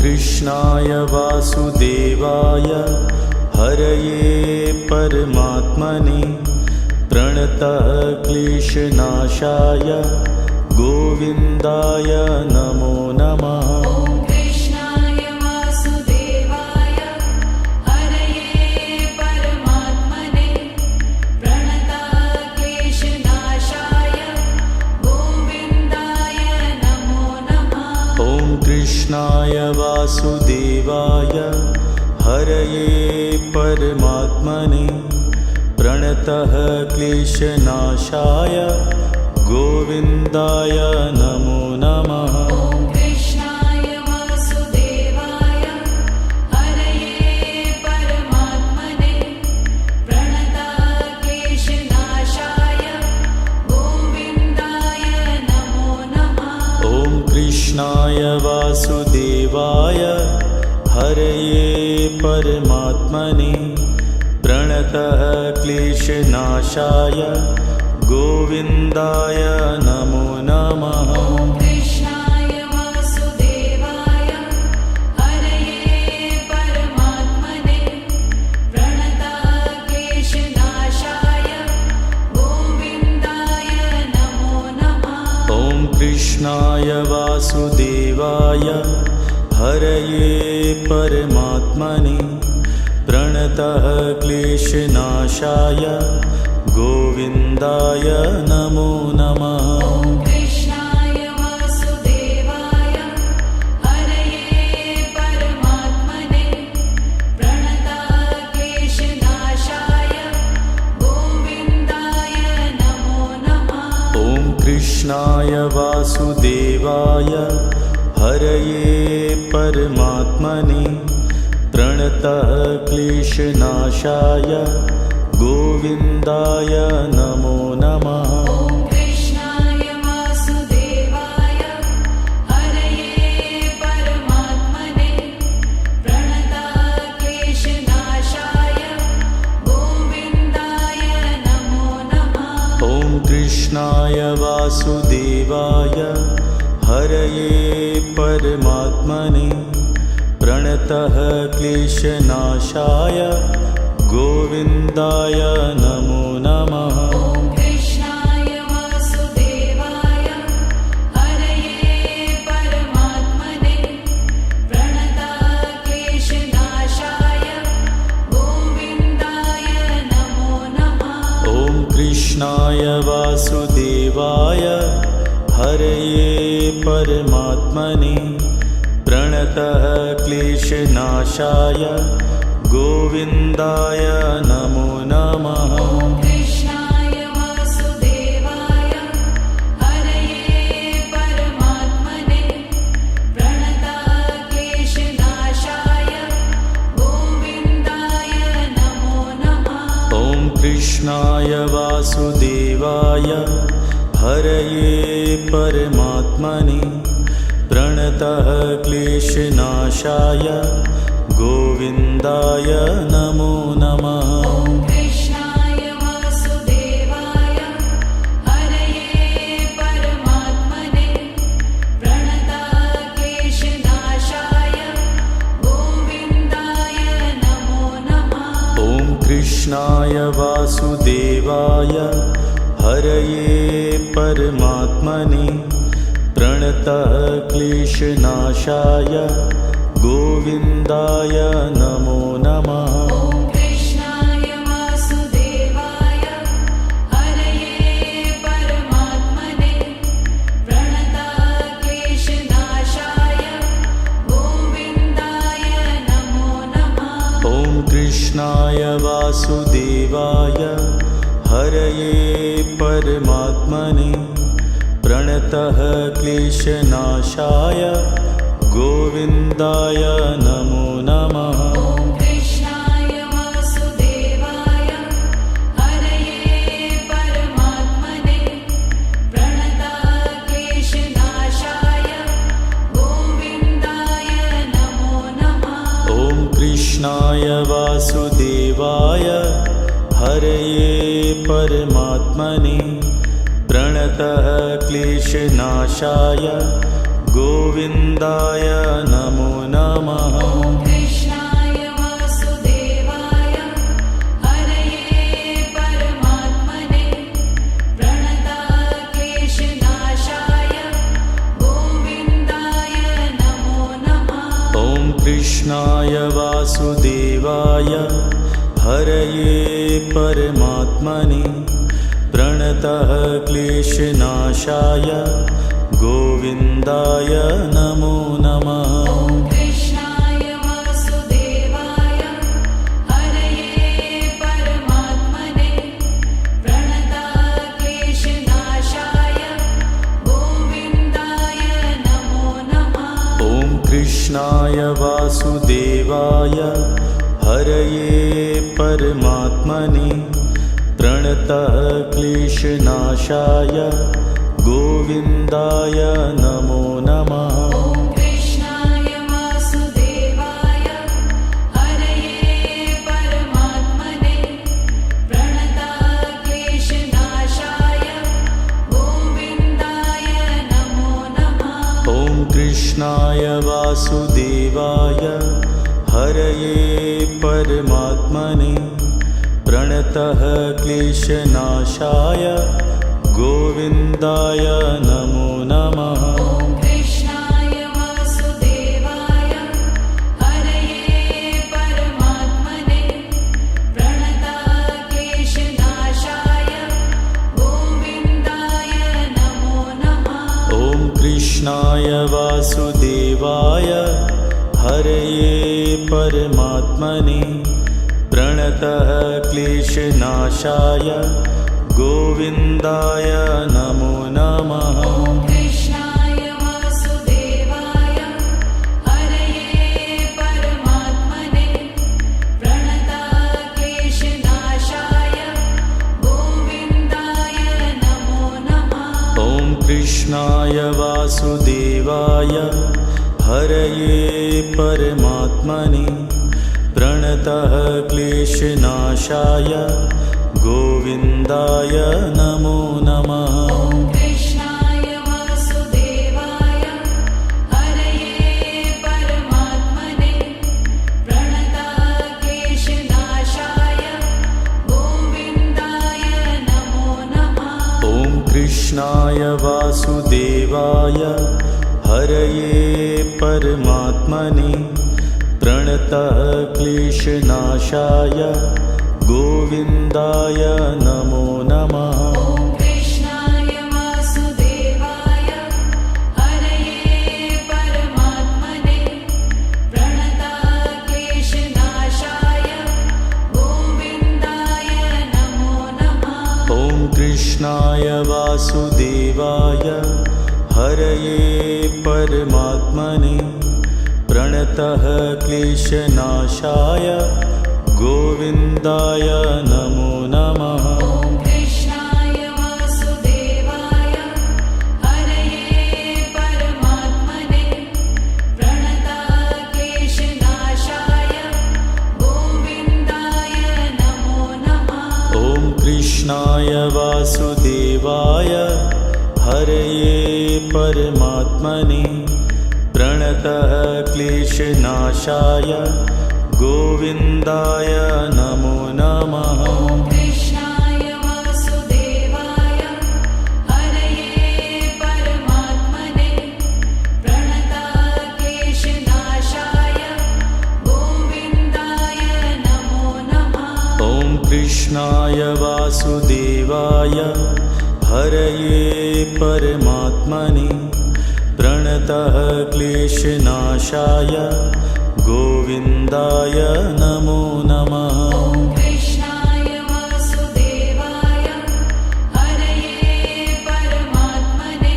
कृष्णाय वासुदेवाय हरये परमात्मने प्रणतः क्लेशनाशाय गोविन्दाय नमो नमः। कृष्णाय वासुदेवाय हरये परमात्मने प्रणतः क्लेशनाशाय गोविन्दाय नमो नमः। कृष्णाय वासुदेवाय हरये परमात्मने प्रणतः क्लेशनाशाय गोविन्दाय नमो नमः। कृष्णाय वासुदेवाय हरये परमात्मने प्रणतः क्लेशनाशाय गोविन्दाय नमो नमः। कृष्णाय वासुदेवाय हरये परमात्मने प्रणतः क्लेशनाशाय गोविन्दाय नमो नमः। कृष्णाय वासुदेवाय हरये परमात्मने प्रणतः क्लेशनाशाय गोविन्दाय नमो नमः। कृष्णाय वासुदेवाय हरये परमात्मने प्रणतः क्लेशनाशाय गोविन्दाय नमो नमः। कृष्णाय वासुदेवाय हरये परमात्मने प्रणतः क्लेशनाशाय गोविन्दाय नमो नमः। कृष्णाय वासुदेवाय हरये परमात्मने प्रणतः क्लेशनाशाय गोविन्दाय नमो नमः। कृष्णाय वासुदेवाय हरये परमात्मने प्रणतः क्लेशनाशाय गोविन्दाय नमो नमः। कृष्णाय वासुदेवाय हरये परमात्मने प्रणतः क्लेशनाशाय गोविन्दाय नमो नमः। कृष्णाय वासुदेवाय हरये परमात्मने प्रणतः क्लेशनाशाय गोविन्दाय नमो नमः। कृष्णाय वासुदेवाय हरये परमात्मने प्रणतः क्लेशनाशाय गोविन्दाय नमो नमः। कृष्णाय वासुदेवाय हरये परमात्मने प्रणतः क्लेशनाशाय गोविन्दाय नमो नमः। कृष्णाय वासुदेवाय हरये परमात्मने प्रणतः क्लेशनाशाय गोविन्दाय नमो नमः। कृष्णाय वासुदेवाय हरये परमात्मने प्रणतः क्लेशनाशाय गोविन्दाय नमो नमः। कृष्णाय वासुदेवाय हरये परमात्मने प्रणतः क्लेशनाशाय गोविन्दाय नमो नमः। कृष्णाय वासुदेवाय हरये परमात्मने प्रणतः क्लेशनाशाय गोविन्दाय नमो नमः। कृष्णाय वासुदेवाय हरये परमात्मने प्रणतः क्लेशनाशाय गोविन्दाय नमो नमः। कृष्णाय वासुदेवाय हरये परमात्मने प्रणतः क्लेशनाशाय गोविन्दाय नमो नमः। कृष्णाय वासुदेवाय हरये परमात्मने प्रणतः क्लेशनाशाय गोविन्दाय नमो नमः। ॐ कृष्णाय वासुदेवाय हरये परमात्मने प्रणतः क्लेशनाशाय गोविन्दाय नमो नमः। ॐ कृष्णाय वासुदेवाय हरये परमात्मने प्रणतः क्लेशनाशाय गोविन्दाय नमो नमः। ॐ कृष्णाय वासुदेवाय हरये परमात्मने प्रणतः क्लेशनाशाय गोविन्दाय नमो नमः। ॐ कृष्णाय वासुदेवाय हरये परमात्मने प्रणतः क्लेशनाशाय गोविन्दाय नमो नमः। ॐ कृष्णाय वासुदेवाय हरये परमात्मने प्रणतः क्लेशनाशाय गोविन्दाय नमो नमः। ॐ कृष्णाय वासुदेवाय हरये परमात्मने प्रणतः क्लेशनाशाय गोविन्दाय नमो नमः। ॐ कृष्णाय वासुदेवाय हरये परमात्मने प्रणतः क्लेशनाशाय गोविन्दाय नमो नमः। ॐ कृष्णाय वासुदेवाय हरये परमात्मने प्रणतः क्लेशनाशाय गोविन्दाय नमो नमः। ॐ कृष्णाय वासुदेवाय हरये परमात्मने प्रणतः क्लेशनाशाय गोविन्दाय नमो नमः। ॐ कृष्णाय वासुदेवाय हरये परमात्मने प्रणतः क्लेशनाशाय गोविन्दाय नमो नमः। ॐ कृष्णाय वासुदेवाय हरये परमात्मने प्रणतः क्लेशनाशाय गोविन्दाय नमो नमः। ॐ कृष्णाय वासुदेवाय हरये परमात्मने प्रणतः क्लेशनाशाय गोविन्दाय नमो नमः। ॐ कृष्णाय वासुदेवाय हरये परमात्मने प्रणतः क्लेशनाशाय गोविन्दाय नमो नमः। ॐ कृष्णाय वासुदेवाय हरये परमात्मने प्रणतः क्लेशनाशाय गोविन्दाय नमो नमः। ॐ कृष्णाय वासुदेवाय हरये परमात्मने प्रणतः क्लेशनाशाय गोविन्दाय नमो नमः। ॐ कृष्णाय वासुदेवाय हरये परमात्मने प्रणतः क्लेशनाशाय गोविन्दाय नमो नमः। ॐ कृष्णाय वासुदेवाय हरये परमात्मने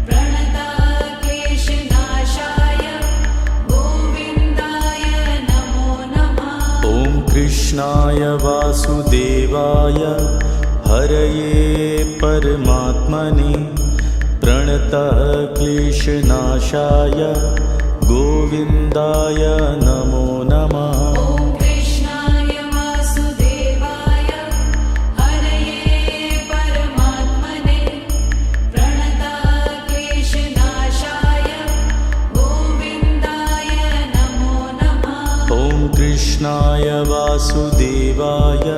प्रणतः क्लेशनाशाय गोविन्दाय नमो नमः। ॐ कृष्णाय वासुदेवाय हरये परमात्मने प्रणतः क्लेशनाशाय गोविन्दाय नमो नमः। ॐ कृष्णाय वासुदेवाय हरये परमात्मने प्रणतः क्लेशनाशाय गोविन्दाय नमो नमः। ॐ कृष्णाय वासुदेवाय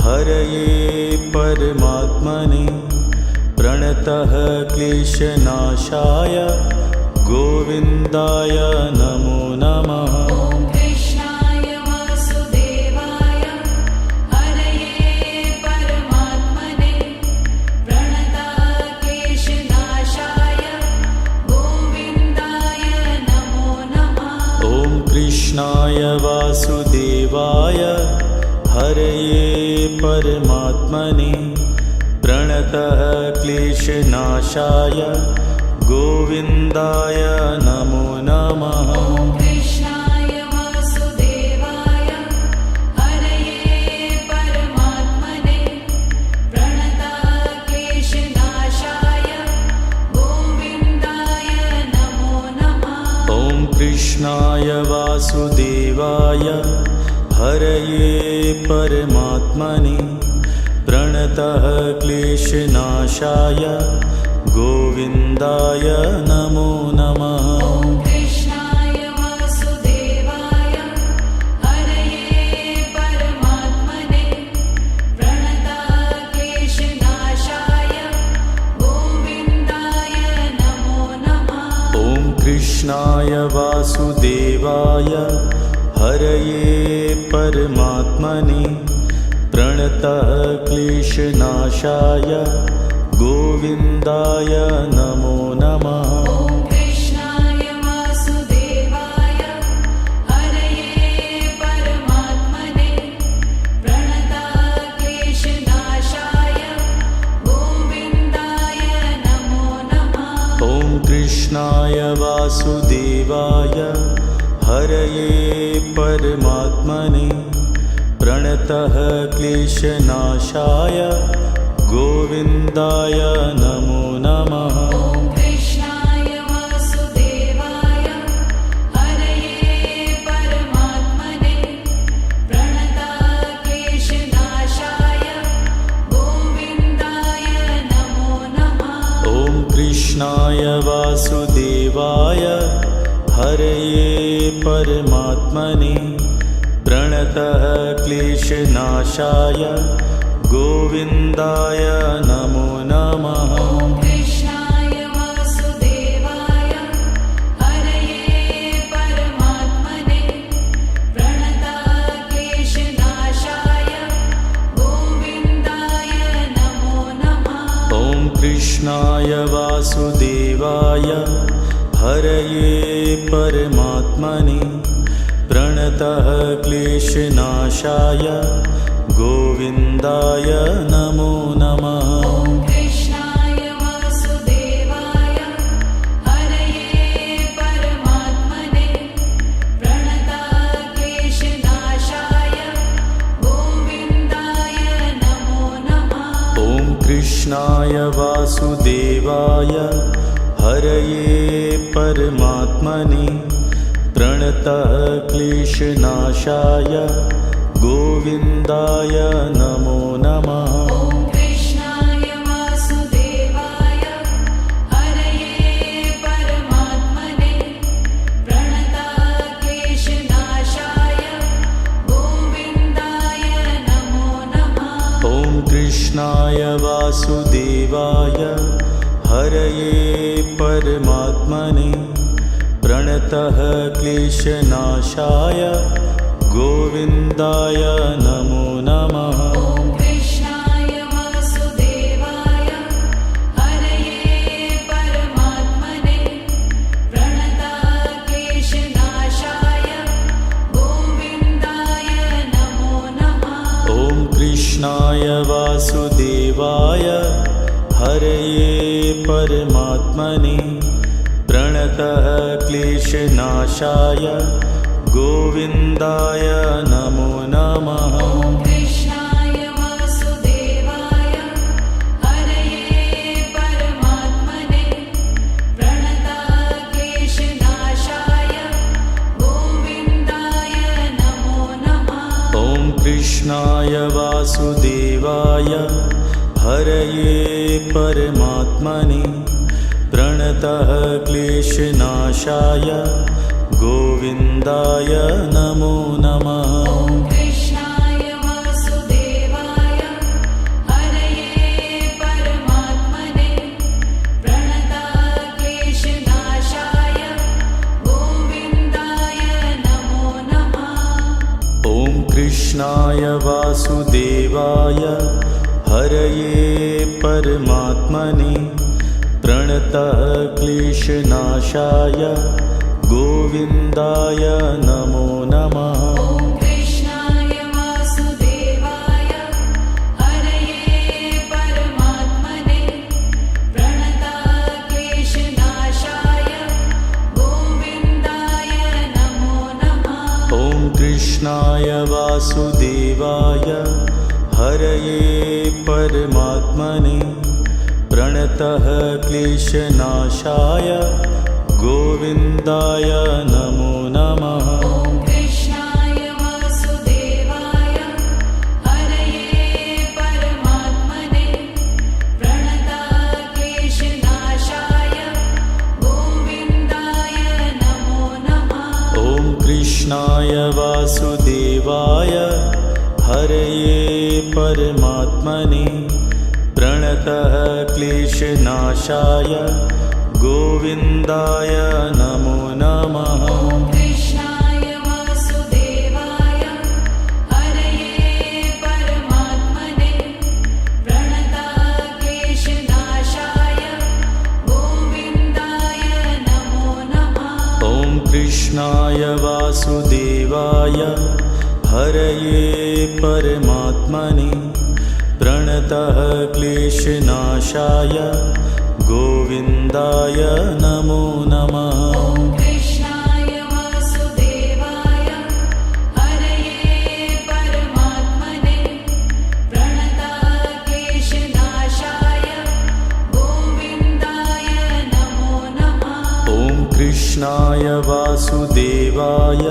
हरये परमात्मने प्रणतः क्लेशनाशाय गोविन्दाय नमो नमः। कृष्णाय वासुदेवाय हरये परमात्मने प्रणतः क्लेशनाशाय गोविन्दाय नमो नमः। ॐ कृष्णाय वासुदेवाय हरये परमात्मने प्रणतः क्लेशनाशाय गोविन्दाय नमो नमः। ॐ कृष्णाय वासुदेवाय हरये परमात्मने प्रणतः क्लेशनाशाय गोविन्दाय नमो नमः। ॐ कृष्णाय वासुदेवाय हरये परमात्मने प्रणतः क्लेशनाशाय गोविन्दाय नमो नमः। ॐ कृष्णाय वासुदेवाय हरये परमात्मने प्रणतः क्लेशनाशाय गोविन्दाय नमो नमः। ॐ कृष्णाय वासुदेवाय हरये परमात्मने प्रणतः क्लेशनाशाय गोविन्दाय नमो नमः। ॐ कृष्णाय वासुदेवाय हरये परमात्मने प्रणतः क्लेशनाशाय गोविन्दाय नमो नमः। ॐ कृष्णाय वासुदेवाय हरये परमात्मने प्रणतः क्लेशनाशाय गोविन्दाय नमो नमः। ॐ कृष्णाय वासुदेवाय हरये परमात्मने प्रणतः क्लेशनाशाय गोविन्दाय नमो नमः। ॐ कृष्णाय वासुदेवाय हरये परमात्मने प्रणतः क्लेशनाशाय गोविन्दाय नमो नमः। ॐ कृष्णाय वासुदेवाय हरये परमात्मने प्रणतः क्लेशनाशाय गोविन्दाय नमो नमः। ॐ कृष्णाय वासुदेवाय हरये परमात्मने प्रणतः क्लेशनाशाय गोविन्दाय नमो नमः। ॐ कृष्णाय वासुदेवाय हरये परमात्मने प्रणतः क्लेशनाशाय गोविन्दाय नमो नमः। ॐ कृष्णाय वासुदेवाय हरये परमात्मने प्रणतः क्लेशनाशाय गोविन्दाय नमो नमः। ॐ कृष्णाय वासुदेवाय हरये परमात्मने प्रणतः क्लेशनाशाय गोविन्दाय नमो नमः। ॐ कृष्णाय वासुदेवाय हरये परमात्मने प्रणतः क्लेशनाशाय गोविन्दाय नमो नमः। ॐ कृष्णाय वासुदेवाय हरये परमात्मने प्रणतः क्लेशनाशाय गोविन्दाय नमो नमः। ॐ कृष्णाय वासुदेवाय हरये परमात्मने प्रणतः क्लेशनाशाय गोविन्दाय नमो नमः। ॐ कृष्णाय वासुदेवाय हरये परमात्मने प्रणतः क्लेशनाशाय गोविन्दाय नमो नमः। ॐ कृष्णाय वासुदेवाय हरये परमात्मने प्रणतः क्लेशनाशाय गोविन्दाय नमो नमः। ॐ कृष्णाय वासुदेवाय हरये परमात्मने प्रणतः क्लेशनाशाय गोविन्दाय नमो कृष्णाय वासुदेवाय हरये परमात्मने प्रणतः क्लेशनाशाय गोविन्दाय नमो नमः। ॐ कृष्णाय वासुदेवाय हरये परमात्मने प्रणतः क्लेशनाशाय गोविन्दाय नमो नमः। ॐ कृष्णाय वासुदेवाय हरये परमात्मने प्रणतः क्लेशनाशाय गोविन्दाय नमो नमः। ॐ कृष्णाय वासुदेवाय हरये परमात्मने प्रणतः क्लेशनाशाय गोविन्दाय नमो नमः। ॐ कृष्णाय वासुदेवाय हरये परमात्मने प्रणतः क्लेशनाशाय गोविन्दाय नमो नमः। ॐ कृष्णाय वासुदेवाय हरये परमात्मने प्रणतः क्लेशनाशाय गोविन्दाय नमो नमः। ॐ कृष्णाय वासुदेवाय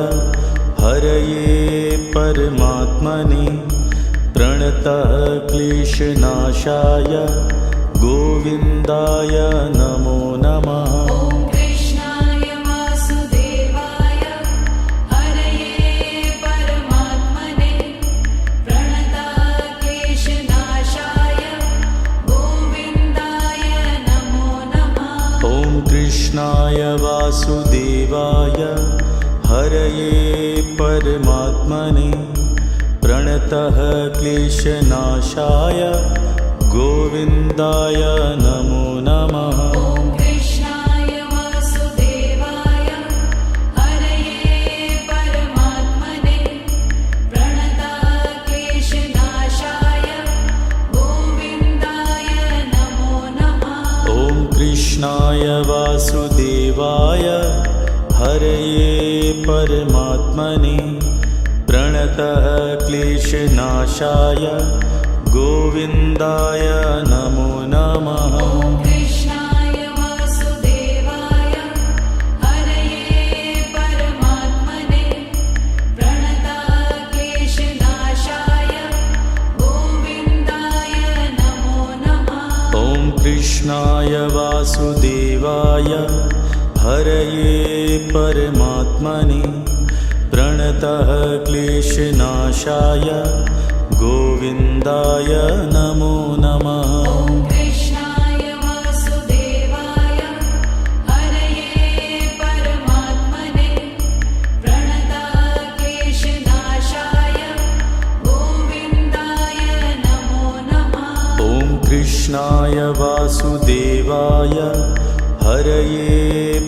हरये परमात्मने प्रणतः क्लेशनाशाय गोविन्दाय नमो नमः। ॐ कृष्णाय वासुदेवाय हरये परमात्मने प्रणतः क्लेशनाशाय गोविन्दाय नमो नमः। ॐ कृष्णाय वासुदेवाय हरये परमात्मने प्रणतः क्लेशनाशाय गोविन्दाय नमो नमः। ॐ कृष्णाय वासुदेवाय हरये परमात्मने प्रणतः क्लेशनाशाय गोविन्दाय नमो नमः। ॐ कृष्णाय वासुदेवाय हरये परमात्मने प्रणतः क्लेशनाशाय गोविन्दाय नमो नमः। ॐ कृष्णाय वासुदेवाय हरये परमात्मने प्रणतः क्लेशनाशाय गोविन्दाय नमो नमः। ॐ कृष्णाय वासुदेवाय हरये परमात्मने प्रणतः क्लेशनाशाय गोविन्दाय नमो नमः। ॐ कृष्णाय वासुदेवाय हरये परमात्मने प्रणतः क्लेशनाशाय गोविन्दाय नमो नमः। ॐ कृष्णाय वासुदेवाय हरये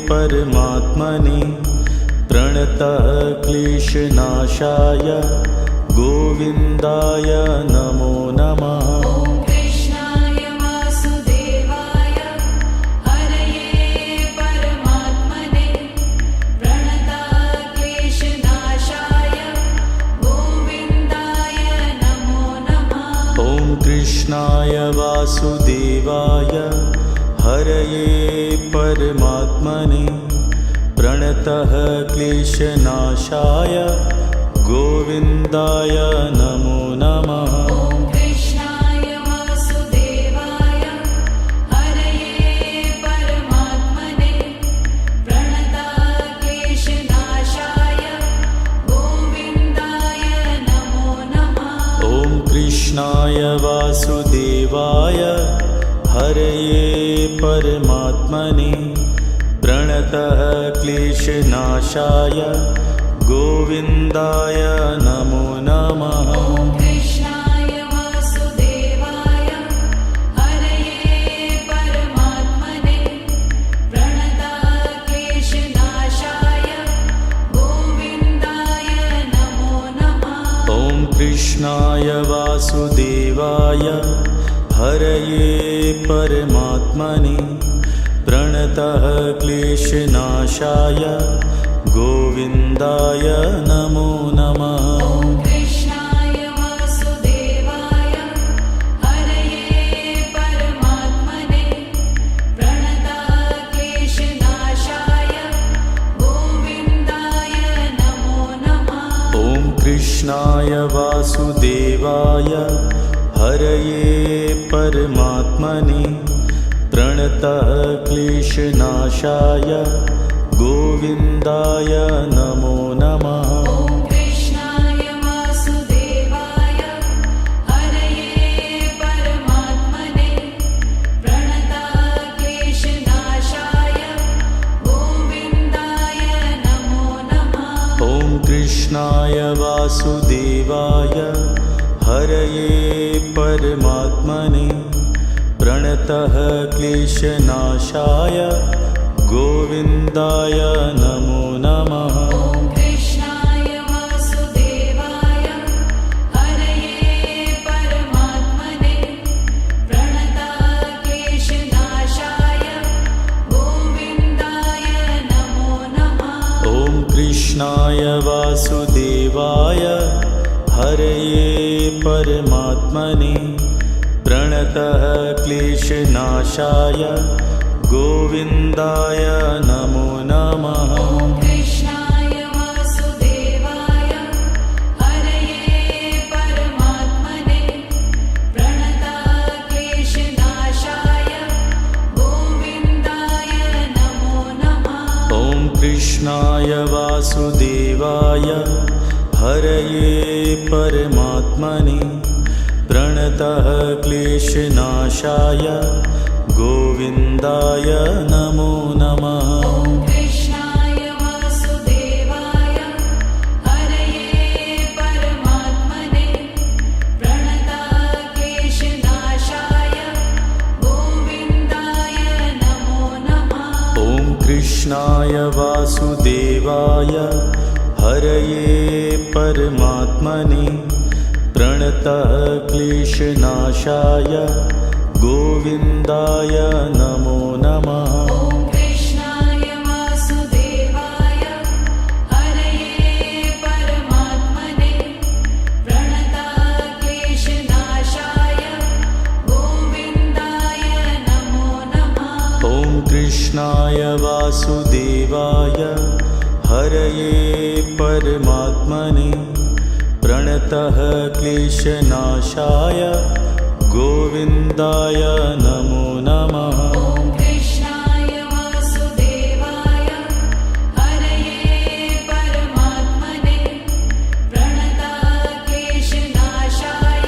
परमात्मने प्रणतः क्लेशनाशाय गोविन्दाय नमो नमः। ॐ कृष्णाय वासुदेवाय हरये परमात्मने प्रणतः क्लेशनाशाय गोविन्दाय नमो नमः। ॐ कृष्णाय वासुदेवाय हरये परमात्मने प्रणतः क्लेशनाशाय गोविन्दाय नमो नमः। ॐ कृष्णाय वासुदेवाय हरये परमात्मने प्रणतः क्लेशनाशाय गोविन्दाय नमो नमः। ॐ कृष्णाय वासुदेवाय हरये परमात्मने प्रणतः क्लेशनाशाय गोविन्दाय नमो नमः। ॐ कृष्णाय वासुदेवाय हरये परमात्मने प्रणतः क्लेशनाशाय गोविन्दाय नमो नमः। ॐ कृष्णाय वासुदेवाय हरये परमात्मने प्रणतः क्लेशनाशाय गोविन्दाय नमो नमः। कृष्णाय वासुदेवाय हरये परमात्मने प्रणतः क्लेशनाशाय गोविन्दाय नमो नमः। ॐ कृष्णाय वासुदेवाय हरये परमात्मने प्रणतः क्लेशनाशाय गोविन्दाय नमो नमः। ॐ कृष्णाय वासुदेवाय हरये परमात्मने प्रणतः क्लेशनाशाय गोविन्दाय नमो नमः। ॐ कृष्णाय वासुदेवाय हरये परमात्मने प्रणतः क्लेशनाशाय गोविन्दाय नमो नमः। ॐ कृष्णाय वासुदेवाय हरये परमात्मने प्रणतः क्लेशनाशाय गोविन्दाय नमो नमः। ॐ कृष्णाय वासुदेवाय हरये परमात्मने प्रणतः क्लेशनाशाय गोविन्दाय नमो नमः। ॐ कृष्णाय वासुदेवाय हरये परमात्मने प्रणतः क्लेशनाशाय गोविन्दाय नमो नमः। ॐ कृष्णाय वासुदेवाय हरये परमात्मने प्रणतः क्लेशनाशाय गोविन्दाय नमो नमः। ॐ कृष्णाय वासुदेवाय हरये परमात्मने प्रणतः क्लेशनाशाय गोविन्दाय नमो नमः। ॐ कृष्णाय वासुदेवाय हरये परमात्मने प्रणतः क्लेशनाशाय गोविन्दाय नमो नमः। ॐ कृष्णाय वासुदेवाय हरये परमात्मने प्रणतः क्लेशनाशाय गोविन्दाय नमो नमः। ॐ कृष्णाय वासुदेवाय हरये परमात्मने प्रणतः क्लेशनाशाय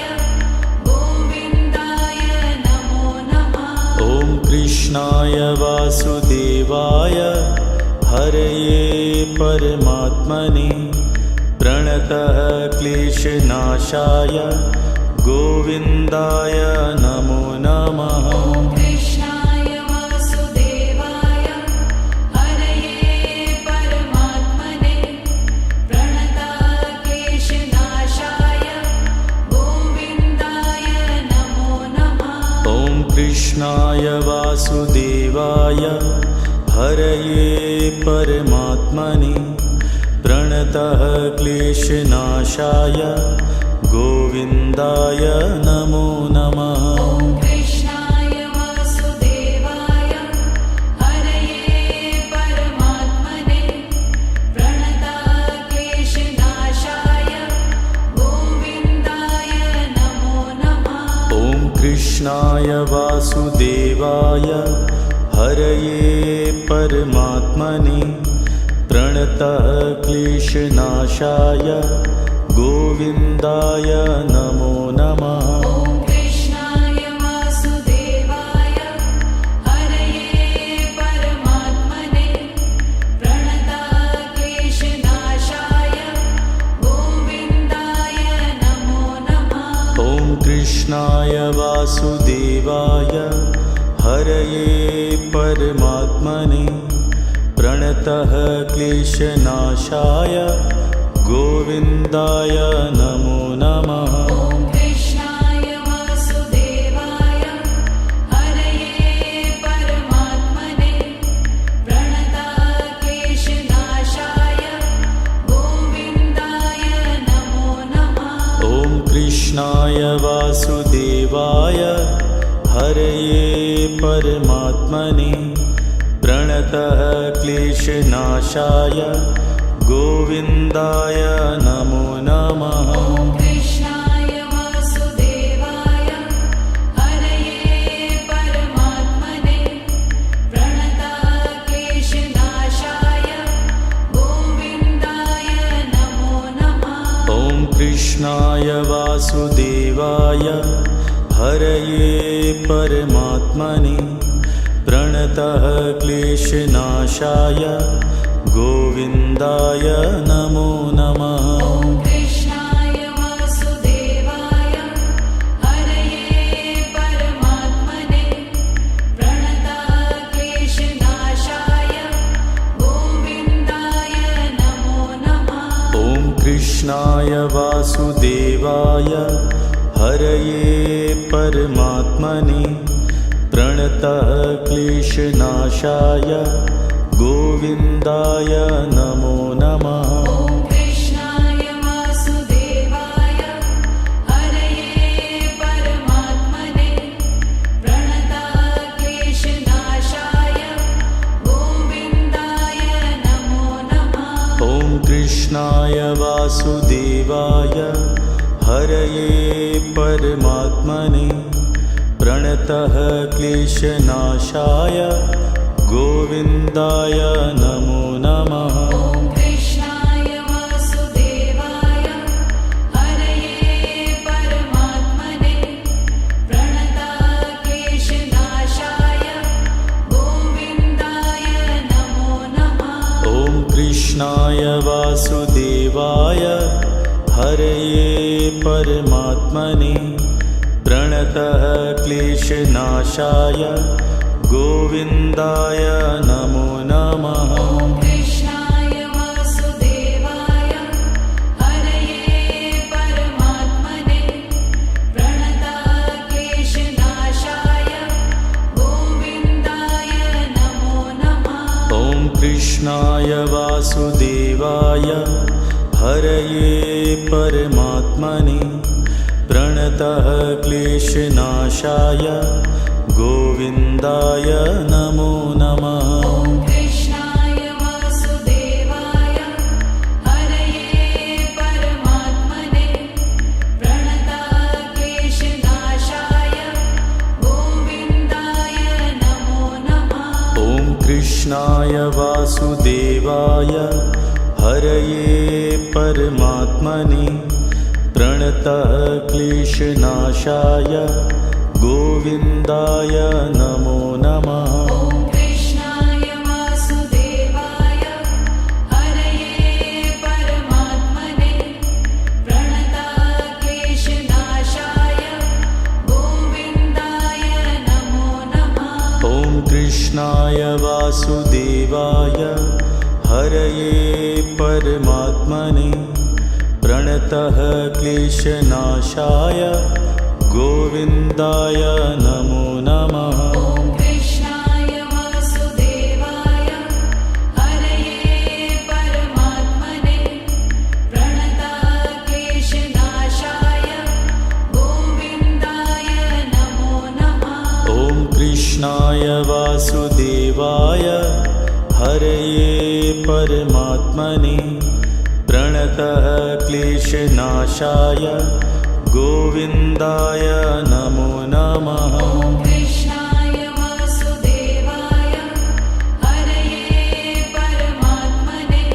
गोविन्दाय नमो नमः। ॐ कृष्णाय वासुदेवाय हरये परमात्मने प्रणतः क्लेशनाशाय गोविन्दाय नमो नमः। ॐ कृष्णाय वासुदेवाय हरये परमात्मने प्रणतः क्लेशनाशाय गोविन्दाय नमो नमः। ॐ कृष्णाय वासुदेवाय हरये परमात्मने प्रणतः क्लेशनाशाय गोविन्दाय नमो नमः। ॐ कृष्णाय वासुदेवाय हरये परमात्मने प्रणतः क्लेशनाशाय गोविन्दाय नमो नमः। ॐ कृष्णाय वासुदेवाय हरये परमात्मने प्रणतः क्लेशनाशाय गोविन्दाय नमो नमः। ॐ कृष्णाय वासुदेवाय हरये परमात्मने प्रणतः क्लेशनाशाय गोविन्दाय नमो नमः। ॐ कृष्णाय वासुदेवाय हरये परमात्मने प्रणतः क्लेशनाशाय गोविन्दाय नमो नमः। ॐ कृष्णाय वासुदेवाय हरये परमात्मने प्रणतः क्लेशनाशाय गोविन्दाय नमो नमः। ॐ कृष्णाय वासुदेवाय हरये परमात्मने प्रणतः क्लेशनाशाय गोविन्दाय नमो नमः। नमः। ॐ कृष्णाय वासुदेवाय हरये परमात्मने प्रणतक्लेशनाशाय गोविन्दाय नमो नमः। ॐ कृष्णाय वासुदेवाय हरये परमात्मने प्रणतः क्लेशनाशाय गोविन्दाय नमो नमः। ॐ कृष्णाय वासुदेवाय हरये परमात्मने प्रणतक्लेशनाशाय गोविन्दाय नमो नमः। ॐ कृष्णाय वासुदेवाय हरये परमात्मने प्रणतः क्लेशनाशाय गोविन्दाय नमो नमः। ॐ कृष्णाय वासुदेवाय हरये परमात्मने प्रणतक्लेशनाशाय गोविन्दाय नमो नमः। ॐ कृष्णाय वासुदेवाय हरये परमात्मने प्रणतः क्लेशनाशाय गोविन्दाय नमो नमः। ॐ कृष्णाय वासुदेवाय हरये परमात्मने प्रणतक्लेशनाशाय गोविन्दाय नमो नमः। ॐ कृष्णाय वासुदेवाय हरये परमात्मने प्रणतः क्लेशनाशाय गोविन्दाय नमो नमः। ॐ कृष्णाय वासुदेवाय हरये परमात्मने प्रणतक्लेशनाशाय गोविन्दाय नमो नमः। ॐ कृष्णाय वासुदेवाय हरये परमात्मने प्रणतः क्लेशनाशाय गोविन्दाय नमो नमः। ॐ कृष्णाय वासुदेवाय हरये परमात्मने प्रणतक्लेशनाशाय गोविन्दाय नमो नमः। ॐ कृष्णाय वासुदेवाय हरये परमात्मने प्रणतः क्लेशनाशाय गोविन्दाय नमो नमः। ॐ कृष्णाय वासुदेवाय हरये परमात्मने प्रणतक्लेशनाशाय गोविन्दाय नमो नमः। ॐ कृष्णाय वासुदेवाय हरये परमात्मने प्रणतः क्लेशनाशाय गोविन्दाय नमो नमः। ॐ कृष्णाय वासुदेवाय हरये परमात्मने प्रणतक्लेशनाशाय गोविन्दाय नमो नमः। ॐ कृष्णाय वासुदेवाय हरये परमात्मने प्रणतः क्लेशनाशाय गोविन्दाय नमो नमः। ॐ कृष्णाय वासुदेवाय हरये परमात्मने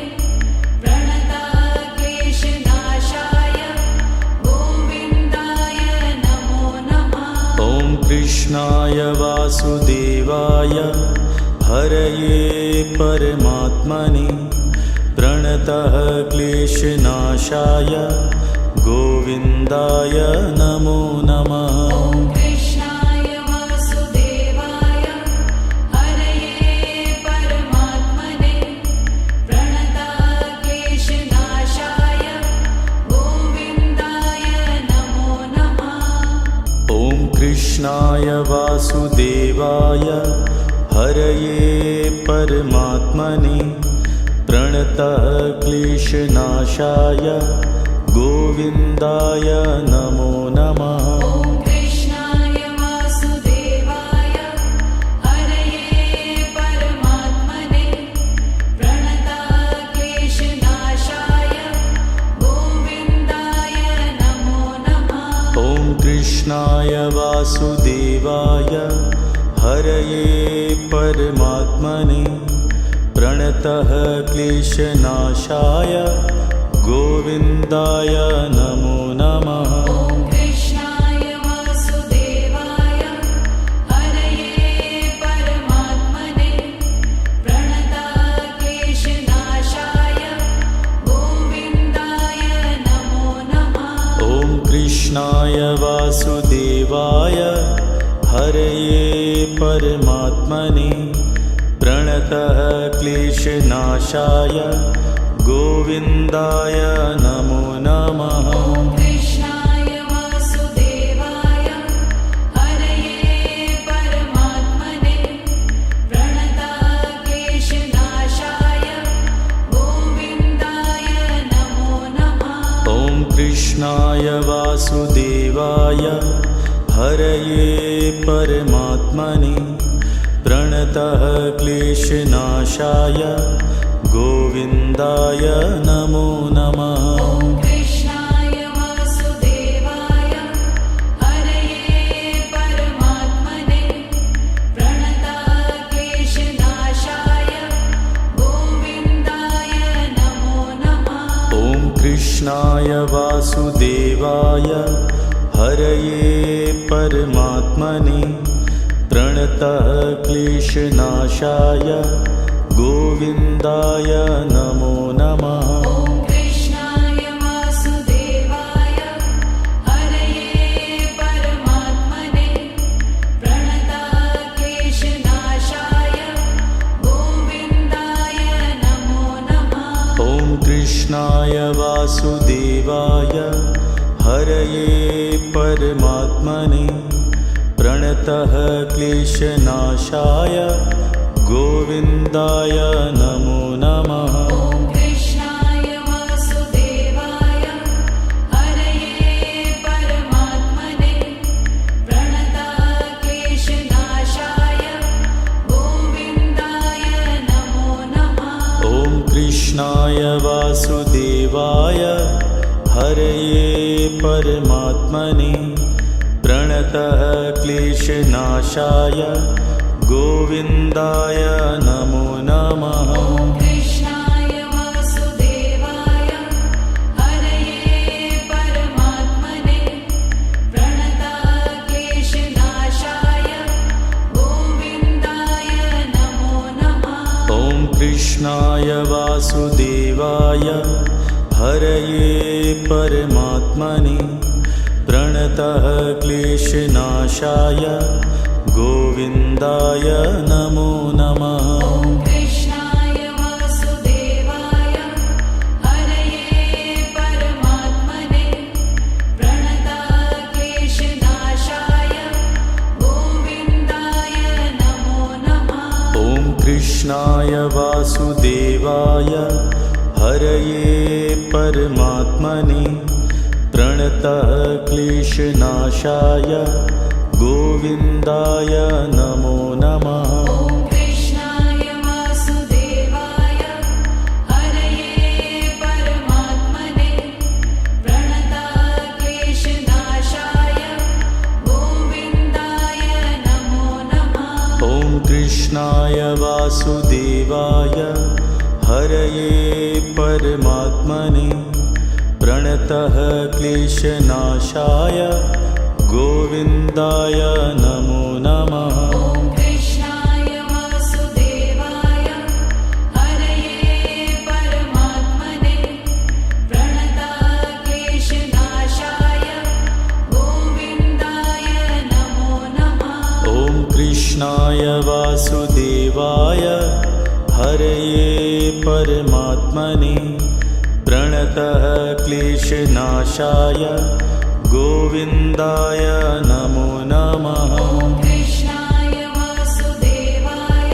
प्रणतक्लेशनाशाय गोविन्दाय नमो नमः। ॐ कृष्णाय वासुदेवाय हरये परमात्मने प्रणतः क्लेशनाशाय गोविन्दाय नमो नमः। ॐ कृष्णाय वासुदेवाय हरये परमात्मने प्रणतक्लेशनाशाय गोविन्दाय नमो नमः। ॐ कृष्णाय वासुदेवाय हरये परमात्मने प्रणतः क्लेशनाशाय गोविन्दाय नमो नमः। ॐ कृष्णाय वासुदेवाय हरये परमात्मने प्रणतक्लेशनाशाय गोविन्दाय कृष्णाय वासुदेवाय हरये परमात्मने प्रणतः क्लेशनाशाय गोविन्दाय नमो नमः। ॐ कृष्णाय वासुदेवाय हरये परमात्मने प्रणतः क्लेशनाशाय गोविन्दाय नमो नमः। ॐ कृष्णाय वासुदेवाय हरये परमात्मने प्रणतः क्लेशनाशाय गोविन्दाय नमो नमः। ॐ कृष्णाय वासुदेवाय हरये परमात्मने प्रणतः क्लेशनाशाय गोविन्दाय नमो नमः। ॐ कृष्णाय वासुदेवाय हरये परमात्मने प्रणतः क्लेशनाशाय गोविन्दाय नमो नमः। ॐ कृष्णाय वासुदेवाय हरये परमात्मने प्रणतः क्लेशनाशाय गोविन्दाय नमो नमः। ॐ कृष्णाय वासुदेवाय हरये परमात्मने प्रणतः क्लेशनाशाय गोविन्दाय नमो नमः। ॐ कृष्णाय वासुदेवाय हरये परमात्मने प्रणतः क्लेशनाशाय गोविन्दाय नमो नमः। ॐ कृष्णाय वासुदेवाय हरये परमात्मने प्रणतः क्लेशनाशाय गोविन्दाय नमो नमः। ॐ कृष्णाय वासुदेवाय हरये परमात्मने प्रणतः क्लेशनाशाय गोविन्दाय नमो नमः। ॐ कृष्णाय वासुदेवाय हरये परमात्मने प्रणतः क्लेशनाशाय गोविन्दाय नमो नमः। ॐ कृष्णाय वासुदेवाय हरये परमात्मने प्रणतः क्लेशनाशाय गोविन्दाय नमो नमः। ॐ कृष्णाय वासुदेवाय हरये परमात्मने प्रणतः क्लेशनाशाय गोविन्दाय नमो नमः। ॐ कृष्णाय वासुदेवाय हरये परमात्मने प्रणतः क्लेशनाशाय गोविन्दाय नमो नमः। ॐ कृष्णाय वासुदेवाय हरये परमात्मने प्रणतः क्लेशनाशाय गोविन्दाय नमो नमः। ॐ कृष्णाय वासुदेवाय हरये परमात्मने प्रणतः क्लेशनाशाय गोविन्दाय नमो नमः। ॐ कृष्णाय वासुदेवाय हरये परमात्मने प्रणतः क्लेशनाशाय गोविन्दाय नमो नमः। ॐ कृष्णाय वासुदेवाय हरये परमात्मने प्रणतः क्लेशनाशाय गोविन्दाय नमो नमः। ॐ कृष्णाय वासुदेवाय हरये परमात्मने प्रणतः क्लेशनाशाय गोविन्दाय नमो नमः। ॐ कृष्णाय वासुदेवाय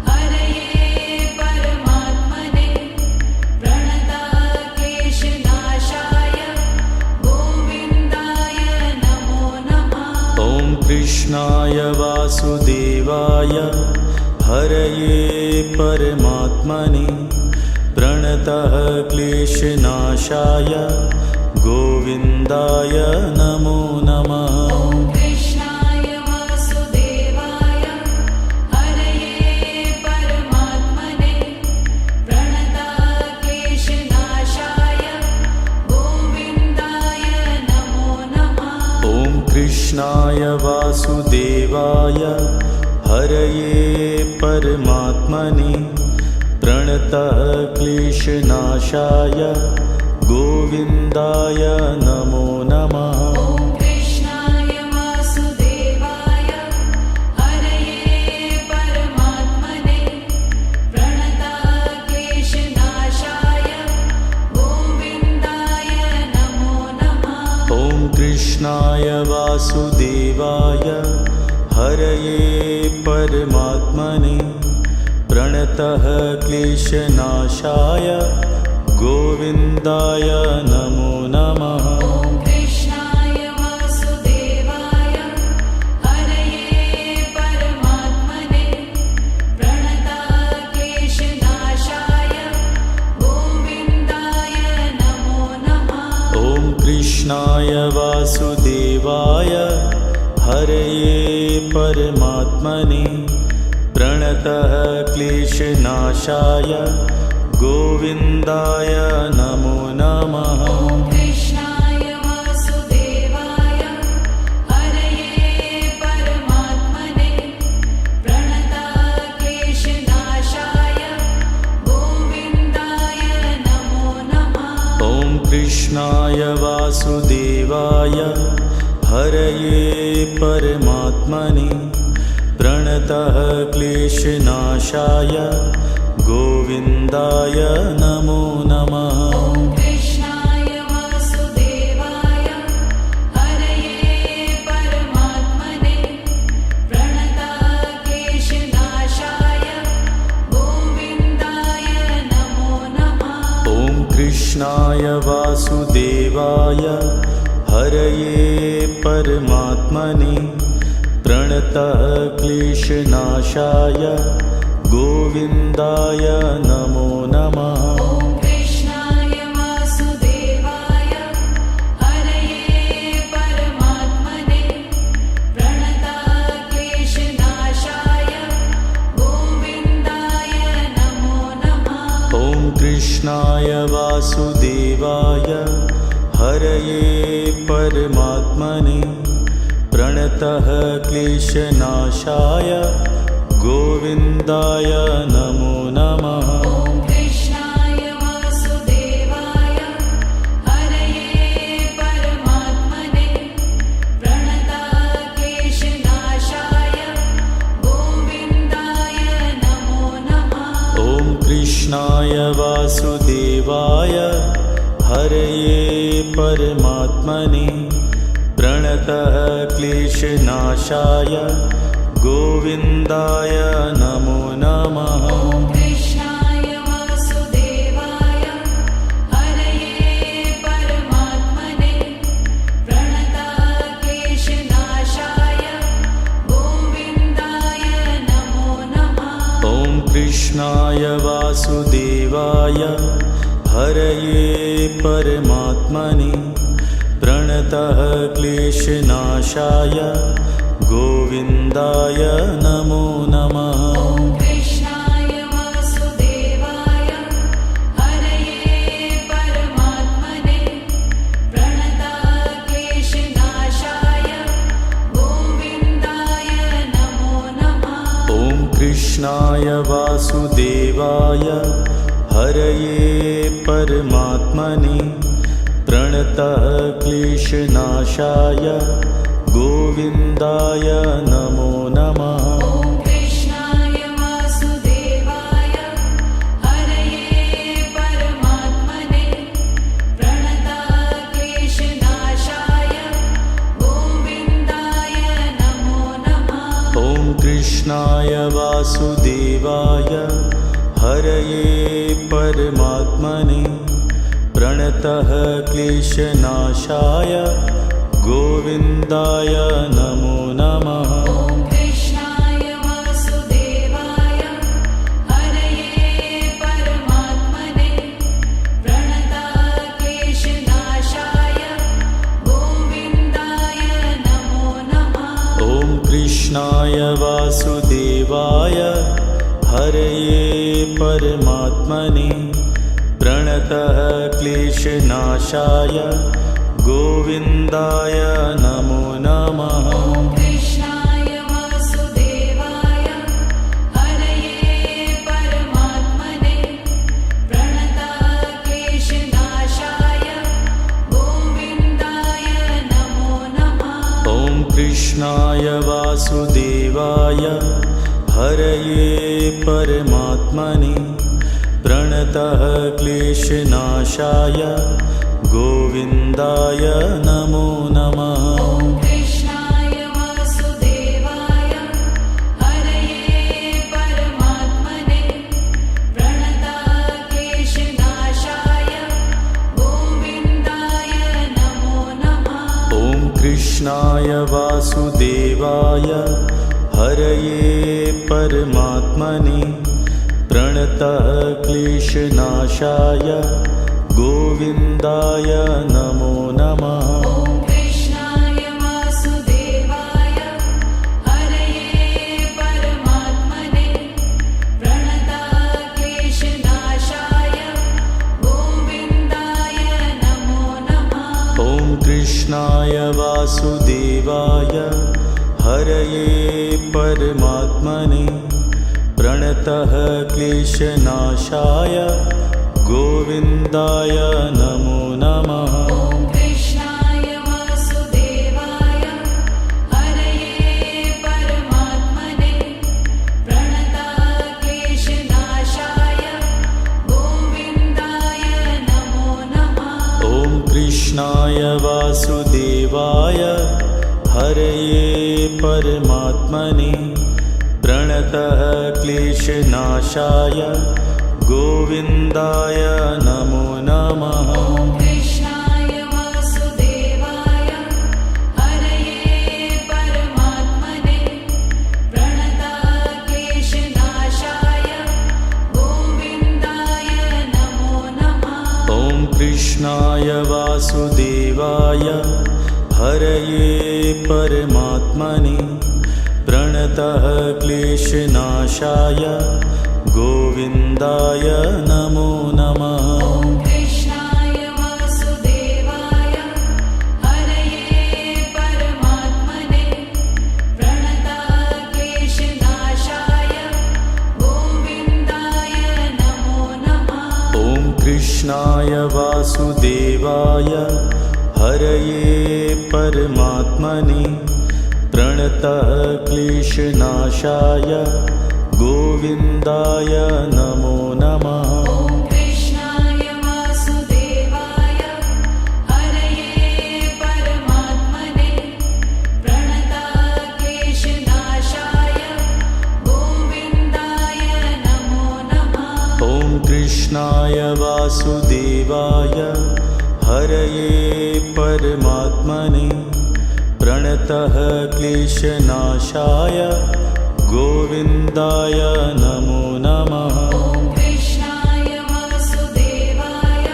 हरये परमात्मने प्रणतः क्लेशनाशाय गोविन्दाय नमो नमः। ॐ कृष्णाय वासुदेवाय हरये परमात्मने प्रणतः क्लेशनाशाय गोविन्दाय नमो नमः। ॐ कृष्णाय वासुदेवाय हरये परमात्मने प्रणतक्लेशनाशाय गोविन्दाय नमो नमः। ॐ कृष्णाय वासुदेवाय हरये परमात्मने प्रणतः क्लेशनाशाय गोविन्दाय नमो नमः। ॐ कृष्णाय वासुदेवाय हरये परमात्मने प्रणतक्लेशनाशाय गोविन्दाय नमो नमः। ॐ कृष्णाय वासुदेवाय हरये परमात्मने प्रणतः क्लेशनाशाय गोविन्दाय नमो नमः। ॐ कृष्णाय वासुदेवाय हरये परमात्मने प्रणतक्लेशनाशाय गोविन्दाय नमो नमः। ॐ कृष्णाय वासुदेवाय हरये परमात्मने प्रणतः क्लेशनाशाय गोविन्दाय नमो नमः। ॐ कृष्णाय वासुदेवाय हरये परमात्मने प्रणतक्लेशनाशाय गोविन्दाय नमो नमः। ॐ कृष्णाय वासुदेवाय हरये परमात्मने प्रणतः क्लेशनाशाय गोविन्दाय नमो नमः। ॐ कृष्णाय वासुदेवाय हरये परमात्मने प्रणतक्लेशनाशाय गोविन्दाय नमो नमः। ॐ कृष्णाय वासुदेवाय हरये परमात्मने प्रणतः क्लेशनाशाय गोविन्दाय नमो नमः। ॐ कृष्णाय वासुदेवाय हरये परमात्मने प्रणतक्लेशनाशाय गोविन्दाय नमो नमः। ॐ कृष्णाय वासुदेवाय हरये परमात्मने प्रणतः क्लेशनाशाय गोविन्दाय नमो नमः। ॐ कृष्णाय वासुदेवाय हरये परमात्मने प्रणतक्लेशनाशाय गोविन्दाय नमो नमः। ॐ कृष्णाय वासुदेवाय हरये परमात्मने प्रणतः क्लेशनाशाय गोविन्दाय नमो नमः। ॐ कृष्णाय वासुदेवाय हरये परमात्मने प्रणतक्लेशनाशाय गोविन्दाय नमो नमः। ॐ कृष्णाय वासुदेवाय हरये परमात्मने प्रणतः क्लेशनाशाय गोविन्दाय नमो नमः। ॐ कृष्णाय वासुदेवाय हरये परमात्मने प्रणतक्लेशनाशाय गोविन्दाय नमो नमः। ॐ कृष्णाय वासुदेवाय हरये परमात्मने प्रणतः क्लेशनाशाय गोविन्दाय नमो नमः। ॐ कृष्णाय वासुदेवाय हरये परमात्मने प्रणतक्लेशनाशाय गोविन्दाय नमो नमः। ॐ कृष्णाय वासुदेवाय हरये परमात्मने प्रणतः क्लेशनाशाय गोविन्दाय नमो नमः। ॐ कृष्णाय वासुदेवाय हरये परमात्मने प्रणतक्लेशनाशाय हरये परमात्मने प्रणतः क्लेशनाशाय गोविन्दाय नमो नमः। ॐ कृष्णाय वासुदेवाय हरये परमात्मने प्रणतः क्लेशनाशाय गोविन्दाय नमो नमः। ॐ कृष्णाय वासुदेवाय हरये परमात्मने प्रणतः क्लेशनाशाय गोविन्दाय नमो नमः। ॐ कृष्णाय वासुदेवाय हरये परमात्मने प्रणतः क्लेशनाशाय गोविन्दाय नमो नमः। ॐ कृष्णाय वासुदेवाय हरये परमात्मने प्रणतः क्लेशनाशाय गोविन्दाय नमो नमः। ॐ कृष्णाय वासुदेवाय हरये परमात्मने प्रणतः क्लेशनाशाय गोविन्दाय नमो नमः। ॐ कृष्णाय वासुदेवाय हरये परमात्मने प्रणतः क्लेशनाशाय गोविन्दाय नमो नमः। ॐ कृष्णाय वासुदेवाय हरये परमात्मने प्रणतः क्लेशनाशाय गोविन्दाय नमो नमः। ॐ कृष्णाय वासुदेवाय हरये परमात्मने प्रणतः क्लेशनाशाय गोविन्दाय नमो नमः। ॐ कृष्णाय वासुदेवाय हरये परमात्मने प्रणतः क्लेशनाशाय गोविन्दाय नमो नमः। ॐ कृष्णाय वासुदेवाय हरये परमात्मने प्रणतः क्लेशनाशाय गोविन्दाय नमो नमः। ॐ कृष्णाय वासुदेवाय हरये परमात्मने प्रणतः क्लेशनाशाय गोविन्दाय नमो नमः। ॐ कृष्णाय वासुदेवाय हरये परमात्मने प्रणतः क्लेशनाशाय गोविन्दाय नमो नमः। ॐ कृष्णाय वासुदेवाय हरये परमात्मने प्रणतः क्लेशनाशाय गोविन्दाय नमो नमः। ॐ कृष्णाय वासुदेवाय हरये परमात्मने प्रणतः क्लेशनाशाय गोविन्दाय नमो नमः। ॐ कृष्णाय वासुदेवाय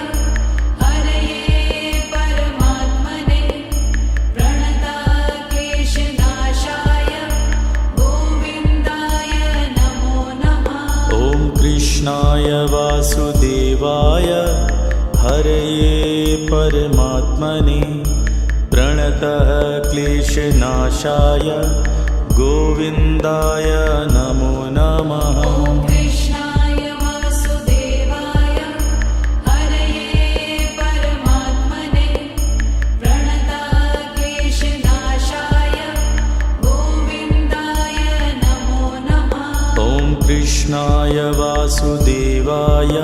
हरये परमात्मने प्रणतः क्लेशनाशाय गोविन्दाय नमो नमः। ॐ कृष्णाय वासुदेवाय हरये परमात्मने प्रणतः क्लेशनाशाय गोविन्दाय नमो नमः। ॐ कृष्णाय वासुदेवाय हरये परमात्मने प्रणतः क्लेशनाशाय गोविन्दाय नमो नमः। ॐ कृष्णाय वासुदेवाय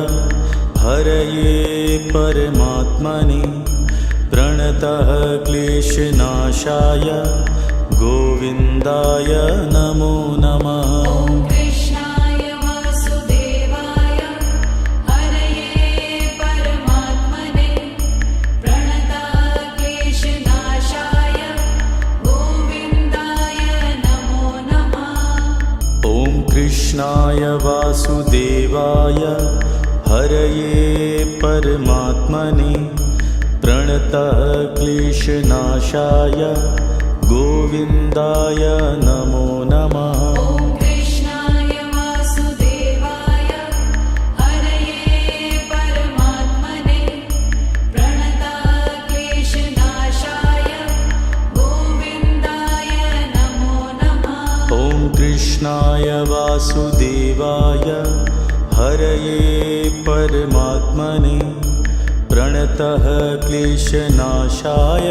हरये परमात्मने प्रणतः क्लेशनाशाय गोविन्दाय नमो नमः। ॐ कृष्णाय वासुदेवाय हरये परमात्मने प्रणतः क्लेशनाशाय गोविन्दाय नमो नमः। ॐ कृष्णाय वासुदेवाय हरये परमात्मने प्रणतः क्लेशनाशाय गोविन्दाय नमो नमः। ॐ कृष्णाय वासुदेवाय वासुदेवाय हरये परमात्मने प्रणतः क्लेशनाशाय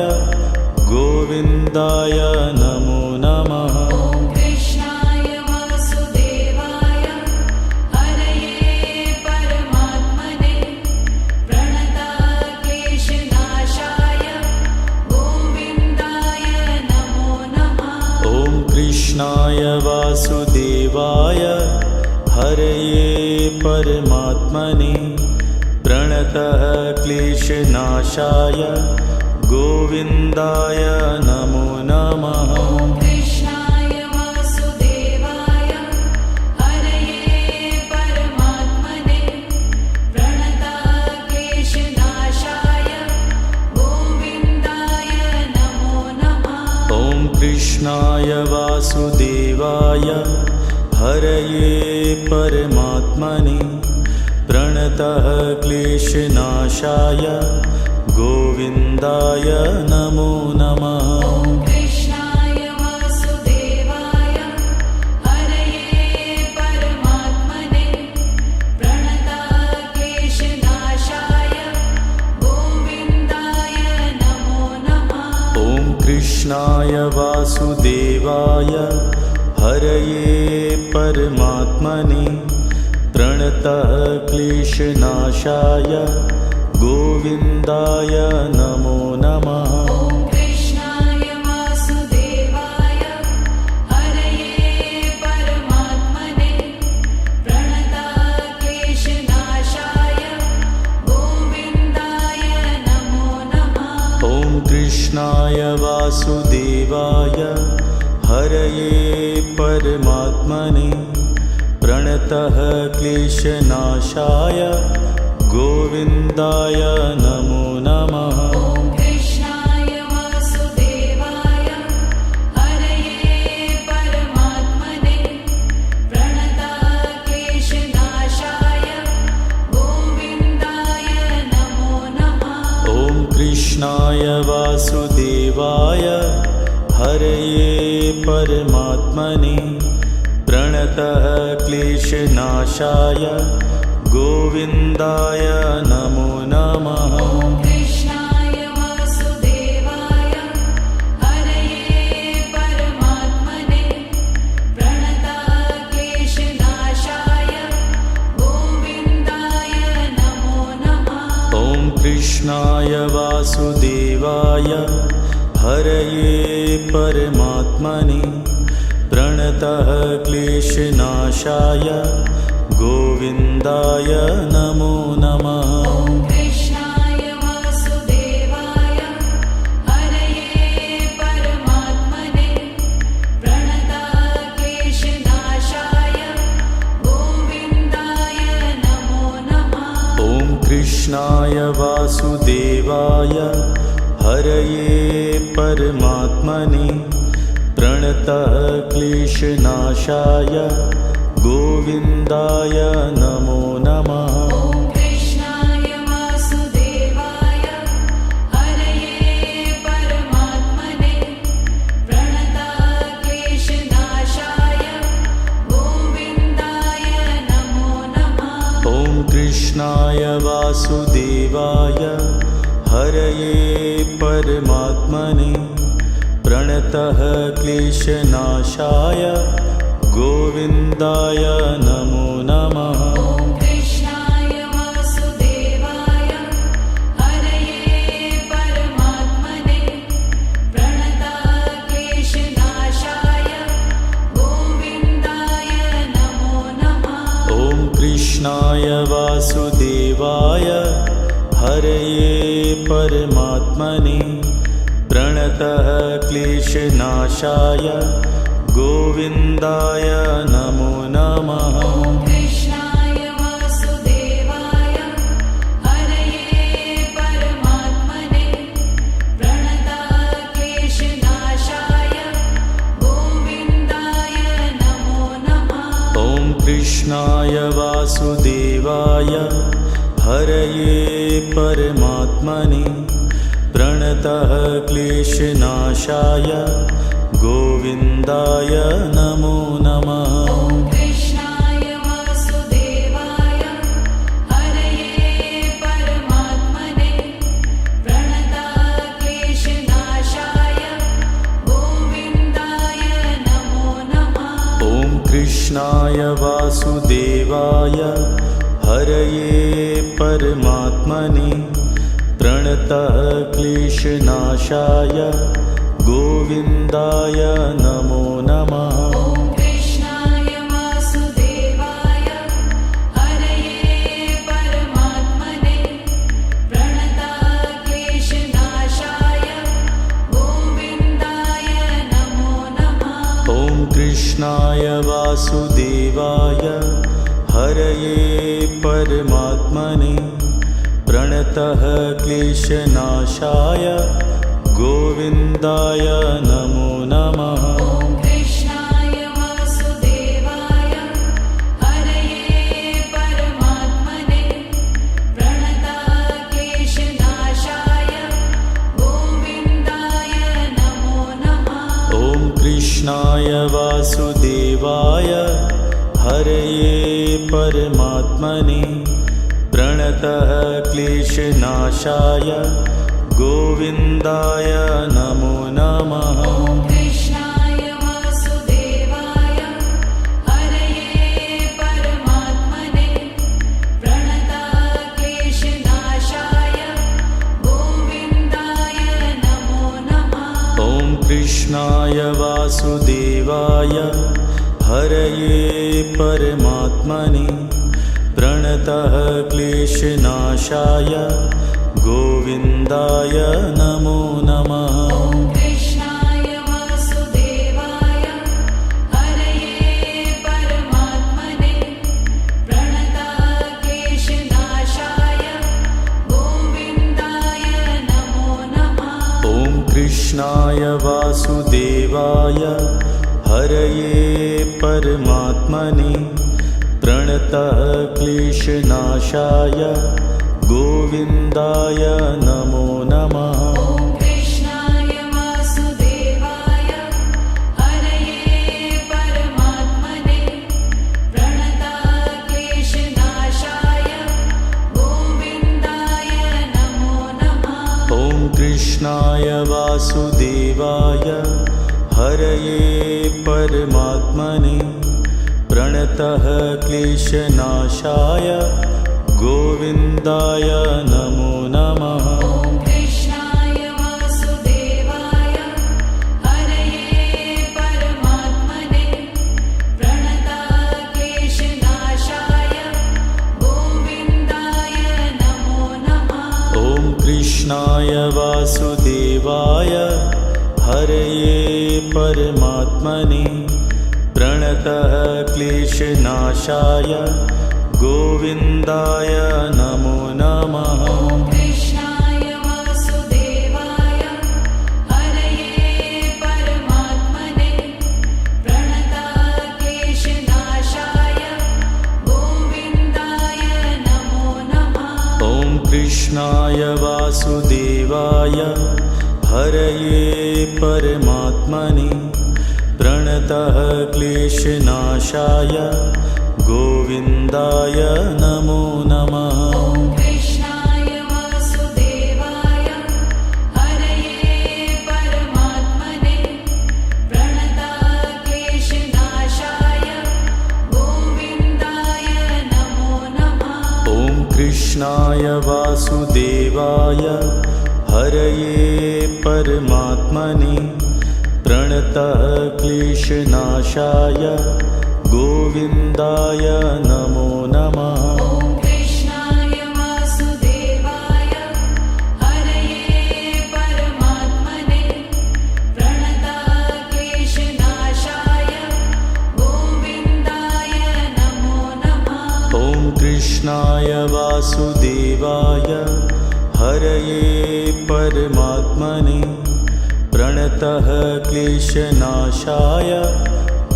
गोविन्दाय नमो नमः। ॐ कृष्णाय वासुदेवाय हरये परमात्मने प्रणताः क्लेशनाशाय गोविन्दाय नमो नमः। ॐ कृष्णाय वासुदेवाय हरये परमात्मने प्रणतः क्लेशनाशाय गोविन्दाय नमो नमः। ॐ कृष्णाय वासुदेवाय हरये परमात्मने प्रणताः क्लेशनाशाय गोविन्दाय नमो नमः। ॐ कृष्णाय वासुदेवाय हरये परमात्मने प्रणतः क्लेशनाशाय गोविन्दाय नमो नमः। ॐ कृष्णाय वासुदेवाय हरये परमात्मने प्रणताः क्लेशनाशाय गोविन्दाय नमो नमः। ॐ कृष्णाय वासुदेवाय हरये परमात्मने प्रणतः क्लेशनाशाय गोविन्दाय नमो नमः। ॐ कृष्णाय वासुदेवाय हरये परमात्मने प्रणताः क्लेशनाशाय गोविन्दाय नमो नमः। ॐ कृष्णाय वासुदेवाय हरये परमात्मने प्रणतः क्लेशनाशाय गोविन्दाय नमो नमः। ॐ कृष्णाय वासुदेवाय हरये परमात्मने प्रणताः क्लेशनाशाय गोविन्दाय नमो नमः। ॐ कृष्णाय वासुदेवाय हरये परमात्मने प्रणतः क्लेशनाशाय गोविन्दाय नमो नमः। ॐ कृष्णाय वासुदेवाय हरये परमात्मने प्रणताः क्लेशनाशाय गोविन्दाय नमो नमः। ॐ कृष्णाय वासुदेवाय हरये परमात्मने प्रणतः क्लेशनाशाय गोविन्दाय नमो नमः। ॐ कृष्णाय वासुदेवाय हरये परमात्मने प्रणताः क्लेशनाशाय गोविन्दाय नमो नमः। ॐ कृष्णाय वासुदेवाय हरये परमात्मने प्रणतः क्लेशनाशाय गोविन्दाय नमो नमः। ॐ कृष्णाय वासुदेवाय हरये परमात्मने प्रणताः क्लेशनाशाय गोविन्दाय नमो नमः। ॐ कृष्णाय वासुदेवाय हरये परमात्मने प्रणतः क्लेशनाशाय गोविन्दाय नमो नमः। ॐ कृष्णाय वासुदेवाय हरये परमात्मने प्रणताः क्लेशनाशाय गोविन्दाय नमो नमः। ॐ कृष्णाय वासुदेवाय हरये परमात्मने प्रणतः क्लेशनाशाय गोविन्दाय नमो नमः। ॐ कृष्णाय वासुदेवाय हरये परमात्मने प्रणताः क्लेशनाशाय गोविन्दाय नमो नमः। ॐ कृष्णाय वासुदेवाय हरये परमात्मने प्रणतः क्लेशनाशाय गोविन्दाय नमो नमः। ॐ कृष्णाय कृष्णाय वासुदेवाय हरये परमात्मने प्रणतः क्लेशनाशाय गोविन्दाय नमो नमः। ॐ कृष्णाय वासुदेवाय हरये परमात्मने प्रणतः क्लेशनाशाय गोविन्दाय नमो नमः। ॐ कृष्णाय वासुदेवाय हरये परमात्मने प्रणतः क्लेशनाशाय गोविन्दाय नमो नमः। ॐ कृष्णाय वासुदेवाय हरये परमात्मने प्रणतः क्लेशनाशाय गोविन्दाय नमो नमः। ॐ कृष्णाय वासुदेवाय हरये परमात्मने प्रणतः क्लेशनाशाय गोविन्दाय नमो नमः। ॐ कृष्णाय वासुदेवाय हरये परमात्मने प्रणतः क्लेशनाशाय गोविन्दाय नमो नमः। ॐ कृष्णाय वासुदेवाय हरये परमात्मने प्रणतः क्लेशनाशाय गोविन्दाय नमो नमः। ॐ कृष्णाय वासुदेवाय हरये परमात्मने प्रणतः क्लेशनाशाय गोविन्दाय नमो नमः। ॐ कृष्णाय वासुदेवाय हरये परमात्मने प्रणतः क्लेशनाशाय गोविन्दाय नमो नमः। ॐ कृष्णाय वासुदेवाय हरये परमात्मने प्रणतः क्लेशनाशाय गोविन्दाय नमो नमः। ॐ कृष्णाय वासुदेवाय हरये परमात्मने प्रणतः क्लेशनाशाय गोविन्दाय नमो नमः। ॐ कृष्णाय वासुदेवाय हरये परमात्मने प्रणतः क्लेशनाशाय गोविन्दाय नमो नमः। ॐ कृष्णाय वासुदेवाय हरये परमात्मने प्रणतः क्लेशनाशाय गोविन्दाय नमो नमः। ॐ कृष्णाय वासुदेवाय हरये परमात्मने प्रणतः क्लेशनाशाय गोविन्दाय नमो नमः। ॐ कृष्णाय वासुदेवाय हरये परमात्मने प्रणतः क्लेशनाशाय गोविन्दाय नमो नमः। ॐ कृष्णाय वासुदेवाय हरये परमात्मने प्रणतः क्लेशनाशाय गोविन्दाय नमो नमः। ॐ कृष्णाय वासुदेवाय हरये परमात्मने प्रणतः क्लेशनाशाय गोविन्दाय नमो नमः। ॐ कृष्णाय वासुदेवाय हरये परमात्मने प्रणतः क्लेशनाशाय गोविन्दाय नमो नमः। ॐ कृष्णाय वासुदेवाय हरये परमात्मने प्रणतः क्लेशनाशाय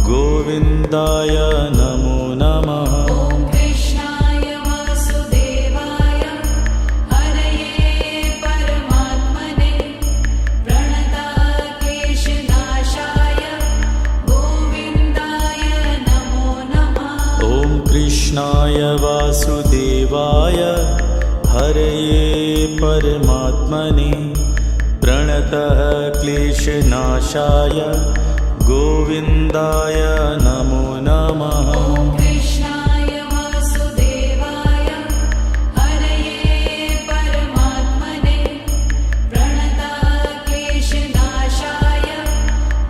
गोविन्दाय नमो नमः। ॐ कृष्णाय वासुदेवाय हरये परमात्मने प्रणतः क्लेशनाशाय गोविन्दाय नमो नमः। ॐ कृष्णाय वासुदेवाय हरये परमात्मने प्रणतः क्लेशनाशाय गोविन्दाय नमो नमः। ॐ कृष्णाय वासुदेवाय हरये परमात्मने प्रणतक्लेशनाशाय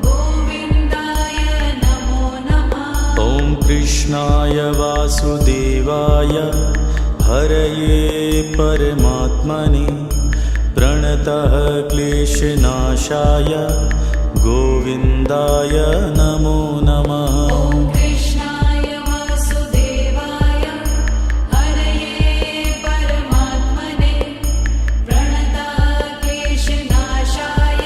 गोविन्दाय नमो नमः। ॐ कृष्णाय वासुदेवाय हरये परमात्मने प्रणतः क्लेशनाशाय गोविन्दाय नमो नमः। ॐ कृष्णाय वासुदेवाय हरये परमात्मने प्रणतक्लेशनाशाय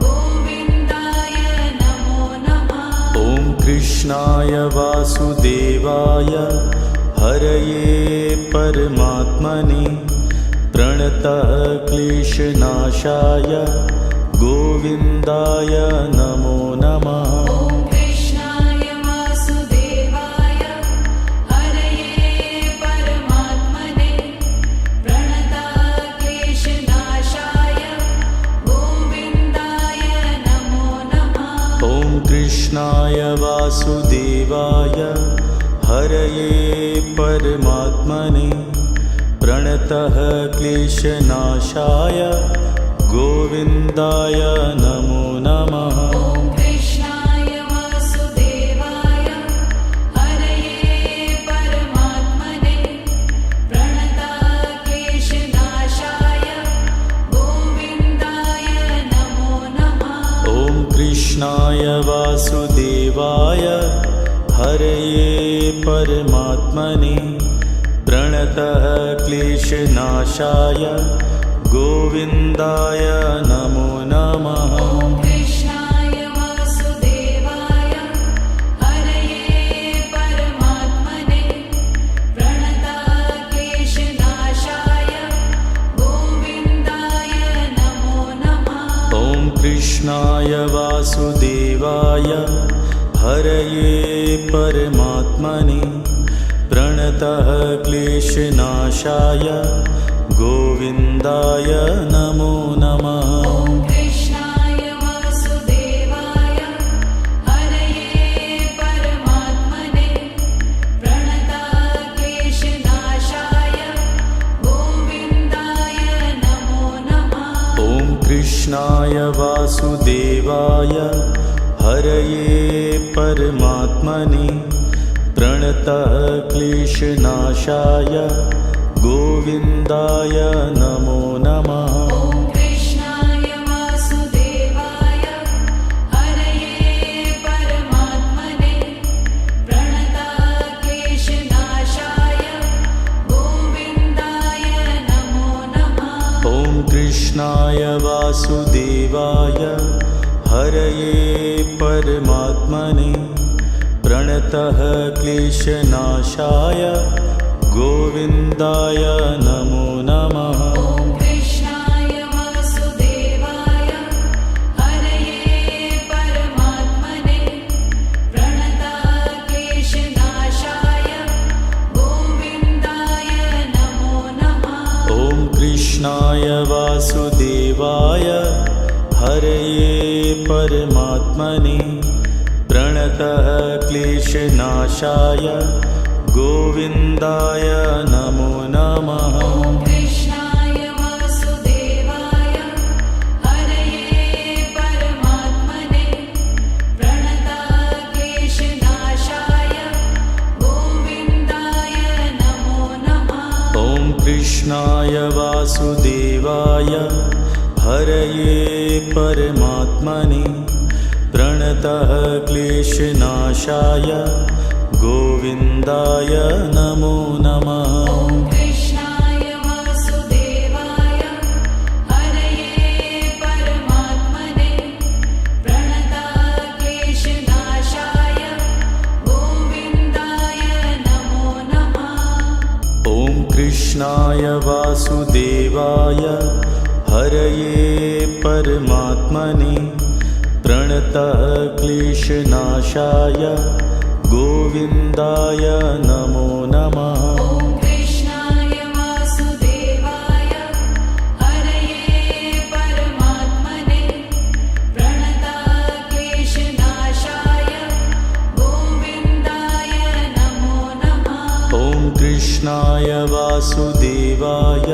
गोविन्दाय नमो नमः। ॐ कृष्णाय वासुदेवाय हरये परमात्मने प्रणतः क्लेशनाशाय गोविन्दाय नमो नमः। ॐ कृष्णाय वासुदेवाय हरये परमात्मने प्रणतक्लेशनाशाय गोविन्दाय नमो नमः। ॐ कृष्णाय वासुदेवाय हरये परमात्मने प्रणतः क्लेशनाशाय गोविन्दाय नमो नमः। ॐ कृष्णाय वासुदेवाय हरये परमात्मने प्रणतक्लेशनाशाय गोविन्दाय नमो नमः। ॐ कृष्णाय वासुदेवाय हरये परमात्मने प्रणतः क्लेशनाशाय गोविन्दाय नमो नमः। ॐ कृष्णाय वासुदेवाय हरये परमात्मने प्रणतक्लेशनाशाय गोविन्दाय नमो नमः। ॐ कृष्णाय वासुदेवाय हरये परमात्मने प्रणतः क्लेशनाशाय गोविन्दाय नमो नमः। ॐ कृष्णाय वासुदेवाय हरये परमात्मने प्रणतक्लेशनाशाय गोविन्दाय नमो नमः। ॐ कृष्णाय वासुदेवाय हरये परमात्मने प्रणतः क्लेशनाशाय गोविन्दाय नमो नमः। ॐ कृष्णाय वासुदेवाय हरये परमात्मने प्रणतक्लेशनाशाय गोविन्दाय नमो नमः। ॐ कृष्णाय वासुदेवाय हरये परमात्मने प्रणतः क्लेशनाशाय गोविन्दाय नमो नमः। ॐ कृष्णाय वासुदेवाय हरये परमात्मने प्रणतक्लेशनाशाय गोविन्दाय नमो नमः। ॐ कृष्णाय वासुदेवाय हरये परमात्मने प्रणतः क्लेशनाशाय गोविन्दाय नमो नमः। ॐ कृष्णाय वासुदेवाय हरये परमात्मने प्रणतक्लेशनाशाय गोविन्दाय नमो नमः। ॐ कृष्णाय वासुदेवाय हरये परमात्मने प्रणतः क्लेशनाशाय गोविन्दाय नमो नमः। ॐ कृष्णाय वासुदेवाय हरये परमात्मने प्रणतक्लेशनाशाय गोविन्दाय नमो नमः। ॐ कृष्णाय वासुदेवाय हरये परमात्मने प्रणतः क्लेशनाशाय गोविन्दाय नमो नमः। ॐ कृष्णाय वासुदेवाय हरये परमात्मने प्रणतक्लेशनाशाय वासुदेवाय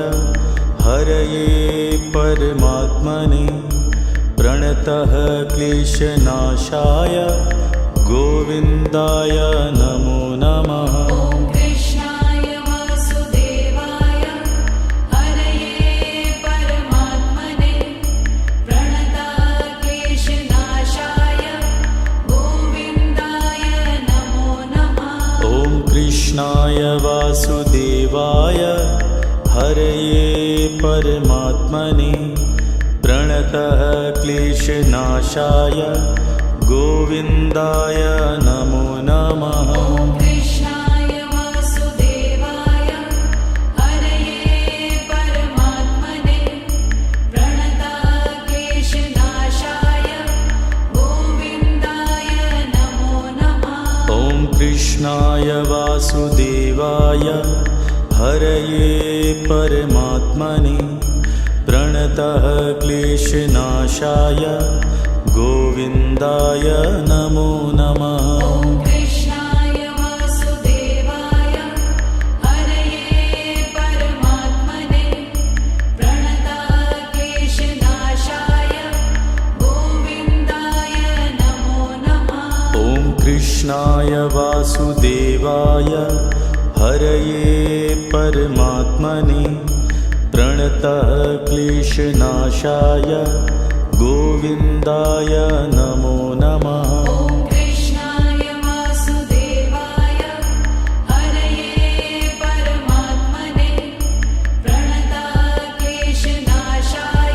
हरये परमात्मने प्रणतः क्लेशनाशाय गोविन्दाय नमो नमः। ॐ कृष्णाय वासुदेवाय हरये परमात्मने प्रणतः क्लेशनाशाय गोविन्दाय नमो नमः। ॐ कृष्णाय वासुदेवाय हरये परमात्मने प्रणतः क्लेशनाशाय गोविन्दाय नमो नमः। ॐ कृष्णाय वासुदेवाय हरये परमात्मने प्रणतः क्लेशनाशाय गोविन्दाय नमो नमः। ॐ कृष्णाय वासुदेवाय हरये परमात्मने प्रणतः क्लेशनाशाय गोविन्दाय नमो नमः। ॐ कृष्णाय वासुदेवाय हरये परमात्मने प्रणतः क्लेशनाशाय गोविन्दाय नमो नमः। ॐ कृष्णाय वासुदेवाय हरये परमात्मने प्रणतः क्लेशनाशाय गोविन्दाय नमो नमः। ॐ कृष्णाय वासुदेवाय हरये परमात्मने प्रणतः क्लेशनाशाय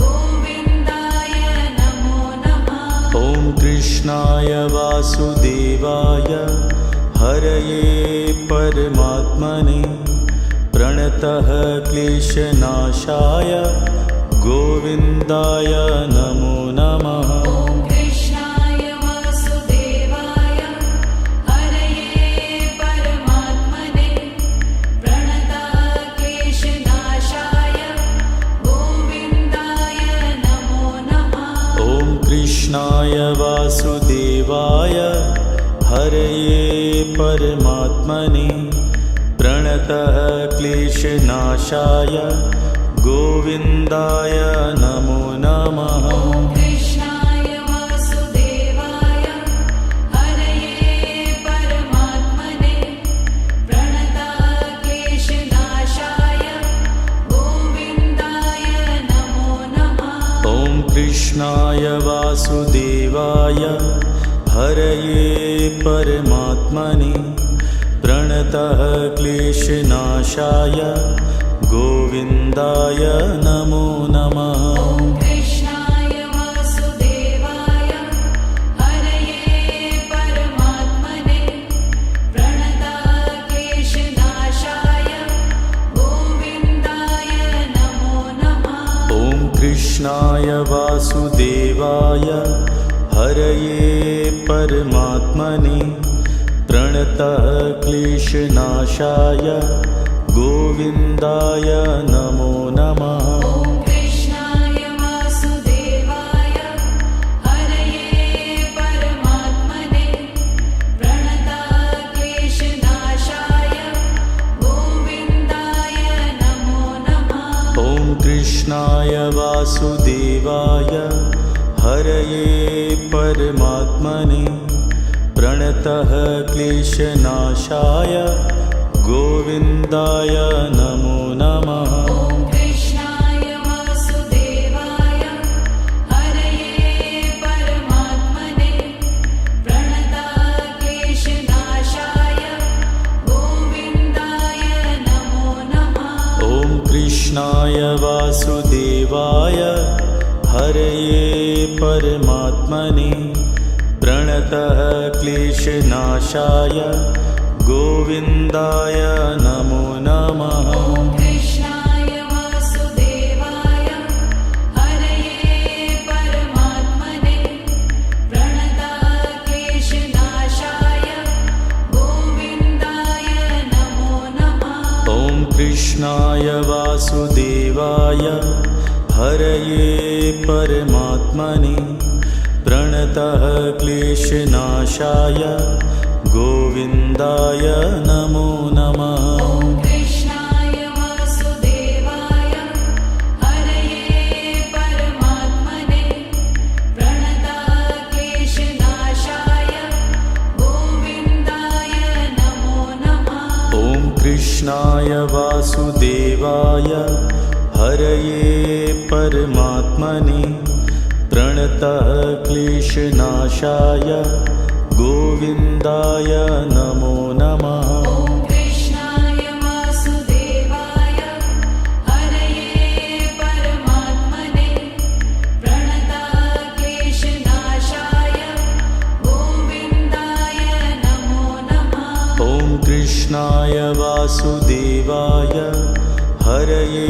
गोविन्दाय नमो नमः। ॐ कृष्णाय वासुदेवाय हरये परमात्मने प्रणतः क्लेशनाशाय गोविन्दाय नमो नमः। ॐ कृष्णाय वासुदेवाय हरये परमात्मने प्रणतः क्लेशनाशाय गोविन्दाय नमो नमः। ॐ कृष्णाय वासुदेवाय हरये परमात्मने प्रणतः क्लेशनाशाय गोविन्दाय नमो नमः। ॐ कृष्णाय वासुदेवाय हरये परमात्मने प्रणतः क्लेशनाशाय गोविन्दाय नमो नमः। ॐ कृष्णाय वासुदेवाय हरये परमात्मने प्रणतः क्लेशनाशाय गोविन्दाय नमो नमः। ॐ कृष्णाय वासुदेवाय हरये परमात्मने प्रणतः क्लेशनाशाय गोविन्दाय नमो नमः। ॐ कृष्णाय वासुदेवाय हरये परमात्मने प्रणतः क्लेशनाशाय गोविन्दाय नमो नमः। ॐ कृष्णाय वासुदेवाय हरये परमात्मने प्रणतः क्लेशनाशाय गोविन्दाय नमो नमः। ॐ कृष्णाय वासुदेवाय हरये परमात्मने प्रणतः क्लेशनाशाय गोविन्दाय नमो नमः। ॐ कृष्णाय वासुदेवाय हरये परमात्मने प्रणतः क्लेशनाशाय गोविन्दाय नमो नमः। ॐ कृष्णाय वासुदेवाय हरये परमात्मने प्रणतः क्लेशनाशाय गोविन्दाय नमो नमः। ॐ कृष्णाय वासुदेवाय हरये परमात्मने प्रणतः क्लेशनाशाय गोविन्दाय नमो नमः। ॐ कृष्णाय वासुदेवाय हरये परमात्मने प्रणतः क्लेशनाशाय गोविन्दाय नमो नमः। ॐ कृष्णाय कृष्णाय वासुदेवाय हरये परमात्मने प्रणतः क्लेशनाशाय गोविन्दाय नमो नमः। ॐ कृष्णाय वासुदेवाय हरये परमात्मने प्रणतः क्लेशनाशाय गोविन्दाय नमो नमः। ॐ कृष्णाय वासुदेवाय हरये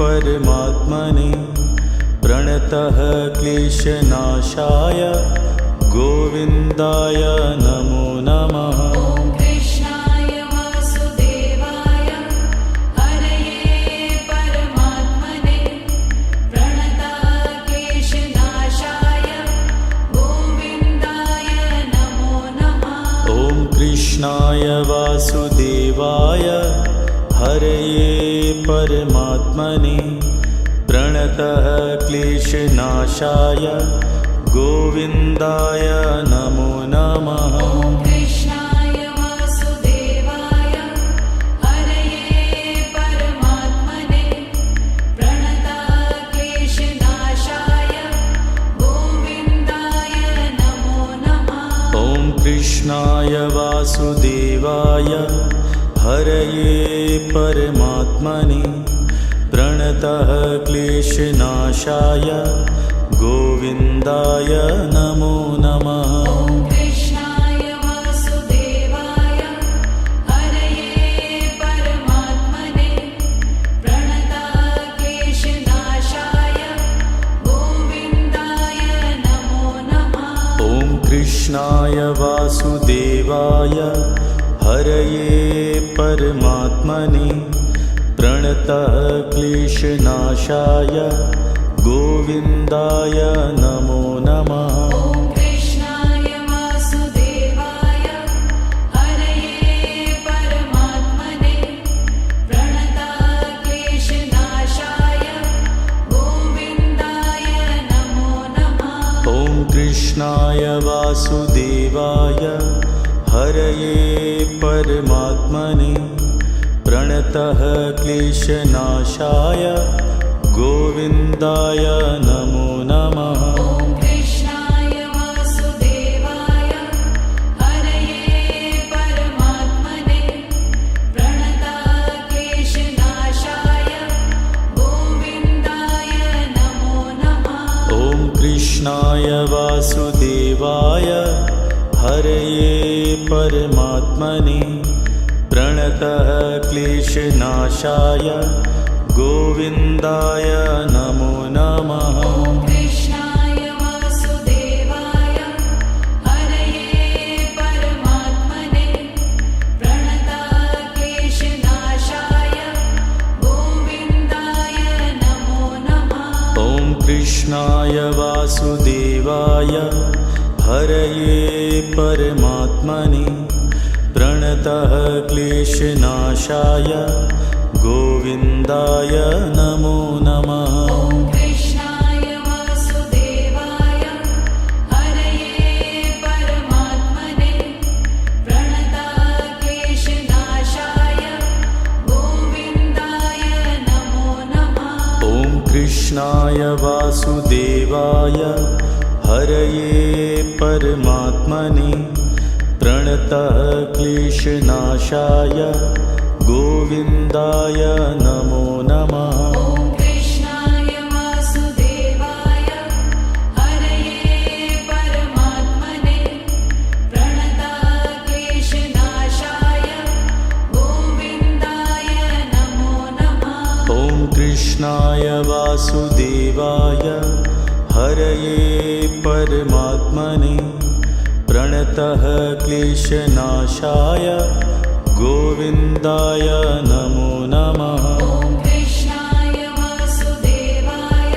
परमात्मने प्रणतः क्लेशनाशाय गोविन्दाय नमो नमः। ॐ कृष्णाय वासुदेवाय हरये परमात्मने प्रणतः क्लेशनाशाय गोविन्दाय नमो नमः। ॐ कृष्णाय वासुदेवाय हरये परमात्मने प्रणतः क्लेशनाशाय गोविन्दाय नमो नमः। ॐ कृष्णाय वासुदेवाय हरये परमात्मने प्रणतः क्लेशनाशाय गोविन्दाय नमो नमः। ॐ कृष्णाय वासुदेवाय हरये परमात्मने प्रणतः क्लेशनाशाय गोविन्दाय नमो नमः। ॐ कृष्णाय वासुदेवाय हरये परमात्मने प्रणतः क्लेशनाशाय गोविन्दाय नमो नमः। ॐ कृष्णाय वासुदेवाय हरये परमात्मने प्रणतः क्लेशनाशाय गोविन्दाय नमो नमः। ॐ कृष्णाय वासुदेवाय हरये परमात्मने प्रणतः क्लेशनाशाय गोविन्दाय नमो नमः। ॐ कृष्णाय वासुदेवाय हरये परमात्मने प्रणतः क्लेशनाशाय गोविन्दाय नमो नमः। ॐ कृष्णाय वासुदेवाय हरये परमात्मने प्रणतः क्लेशनाशाय गोविन्दाय नमो नमः। ॐ कृष्णाय वासुदेवाय हरये परमात्मने प्रणतः क्लेशनाशाय गोविन्दाय नमो नमः। ॐ कृष्णाय वासुदेवाय हरये परमात्मने प्रणतः क्लेशनाशाय गोविन्दाय नमो नमः। ॐ कृष्णाय वासुदेवाय हरये परमात्मने प्रणतः क्लेशनाशाय गोविन्दाय नमो नमः। ॐ कृष्णाय वासुदेवाय हरये परमात्मने प्रणतः क्लेशनाशाय गोविन्दाय नमो नमः। ॐ कृष्णाय वासुदेवाय हरये परमात्मने प्रणतः क्लेशनाशाय गोविन्दाय नमो नमः। ॐ कृष्णाय वासुदेवाय हरये परमात्मने प्रणतः क्लेशनाशाय गोविन्दाय नमो नमः। ॐ कृष्णाय वासुदेवाय हरये परमात्मने प्रणतः क्लेशनाशाय गोविन्दाय नमो नमः। ॐ कृष्णाय वासुदेवाय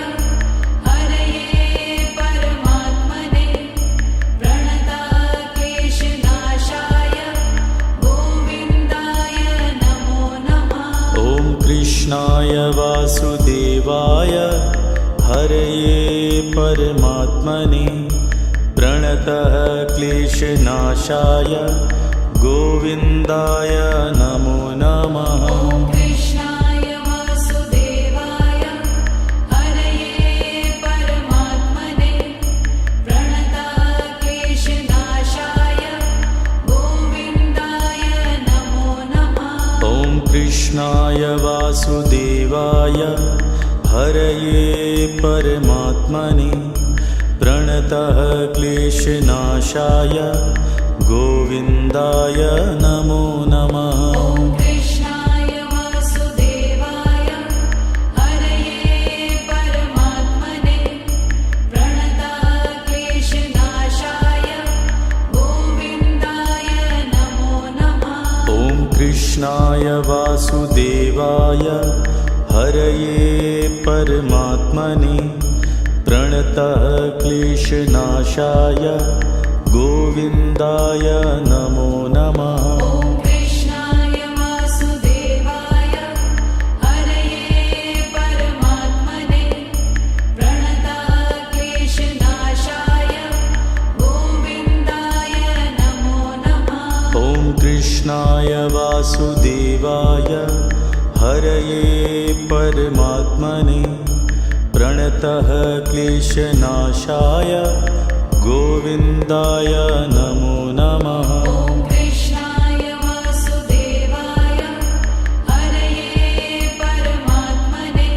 हरये परमात्मने प्रणतः क्लेशनाशाय गोविन्दाय नमो नमः। ॐ कृष्णाय वासुदेवाय हरये परमात्मने प्रणतः क्लेशनाशाय गोविन्दाय नमो नमः। ॐ कृष्णाय वासुदेवाय हरये परमात्मने प्रणतक्लेशनाशाय गोविन्दाय नमो नमः। ॐ कृष्णाय वासुदेवाय हरये परमात्मने प्रणतः क्लेशनाशाय गोविन्दाय नमो नमः। ॐ कृष्णाय वासुदेवाय हरये परमात्मने प्रणतक्लेशनाशाय गोविन्दाय नमो नमः। ॐ कृष्णाय वासुदेवाय हरये परमात्मने प्रणतः क्लेशनाशाय गोविन्दाय नमो नमः। ॐ कृष्णाय वासुदेवाय हरये परमात्मने प्रणतक्लेशनाशाय गोविन्दाय नमो नमः। ॐ कृष्णाय वासुदेवाय हरये परमात्मने प्रणतः क्लेशनाशाय गोविन्दाय नमो नमः। ॐ कृष्णाय वासुदेवाय हरये परमात्मने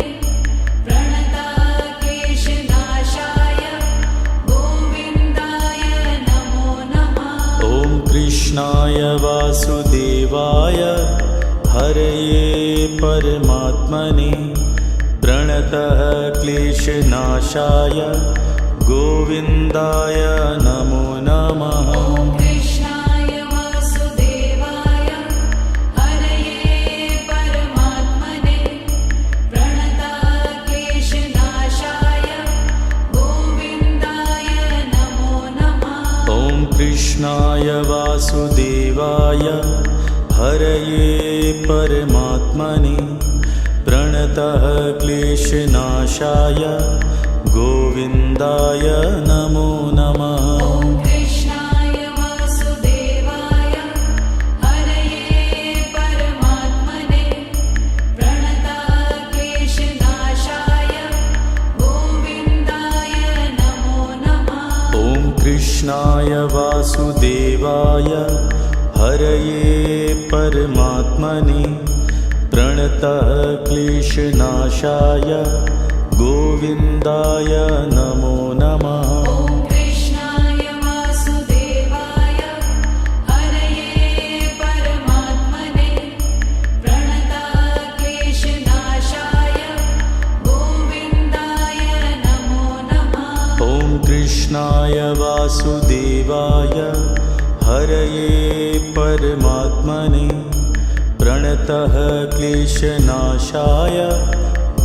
प्रणतक्लेशनाशाय गोविन्दाय नमो नमः। ॐ कृष्णाय वासुदेवाय हरये परमात्मने प्रणतः क्लेशनाशाय गोविन्दाय नमो नमः। ॐ कृष्णाय वासुदेवाय हरये परमात्मने प्रणतक्लेशनाशाय गोविन्दाय नमो नमः। ॐ कृष्णाय वासुदेवाय हरये परमात्मने प्रणतः क्लेशनाशाय गोविन्दाय नमो नमः। ॐ कृष्णाय वासुदेवाय हरये परमात्मने प्रणतक्लेशनाशाय गोविन्दाय नमो नमः। ॐ कृष्णाय वासुदेवाय हरये परमात्मने प्रणतः क्लेशनाशाय गोविन्दाय नमो नमः। ॐ कृष्णाय वासुदेवाय हरये परमात्मने प्रणतक्लेशनाशाय गोविन्दाय नमो नमः। ॐ कृष्णाय वासुदेवाय हरये परमात्मने प्रणतः क्लेशनाशाय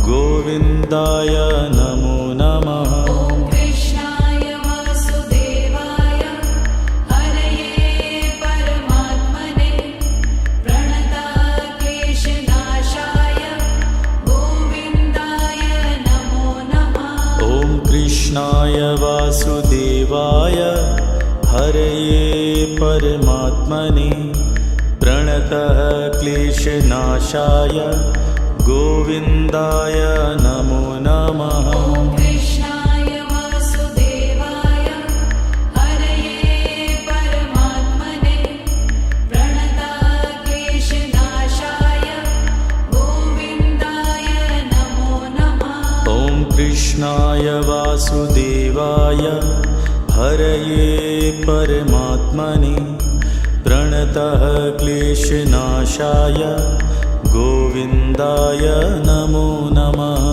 गोविन्दाय नमो नमः। ॐ कृष्णाय वासुदेवाय हरये परमात्मने प्रणतक्लेशनाशाय गोविन्दाय नमो नमः। ॐ कृष्णाय वासुदेवाय हरये परमात्मने प्रणतः क्लेशनाशाय गोविन्दाय नमो नमः। ॐ कृष्णाय वासुदेवाय हरये परमात्मने प्रणतक्लेशनाशाय गोविन्दाय नमो नमः। ॐ कृष्णाय वासुदेवाय हरये परमात्मने प्रणतः क्लेशनाशाय गोविन्दाय नमो नमः।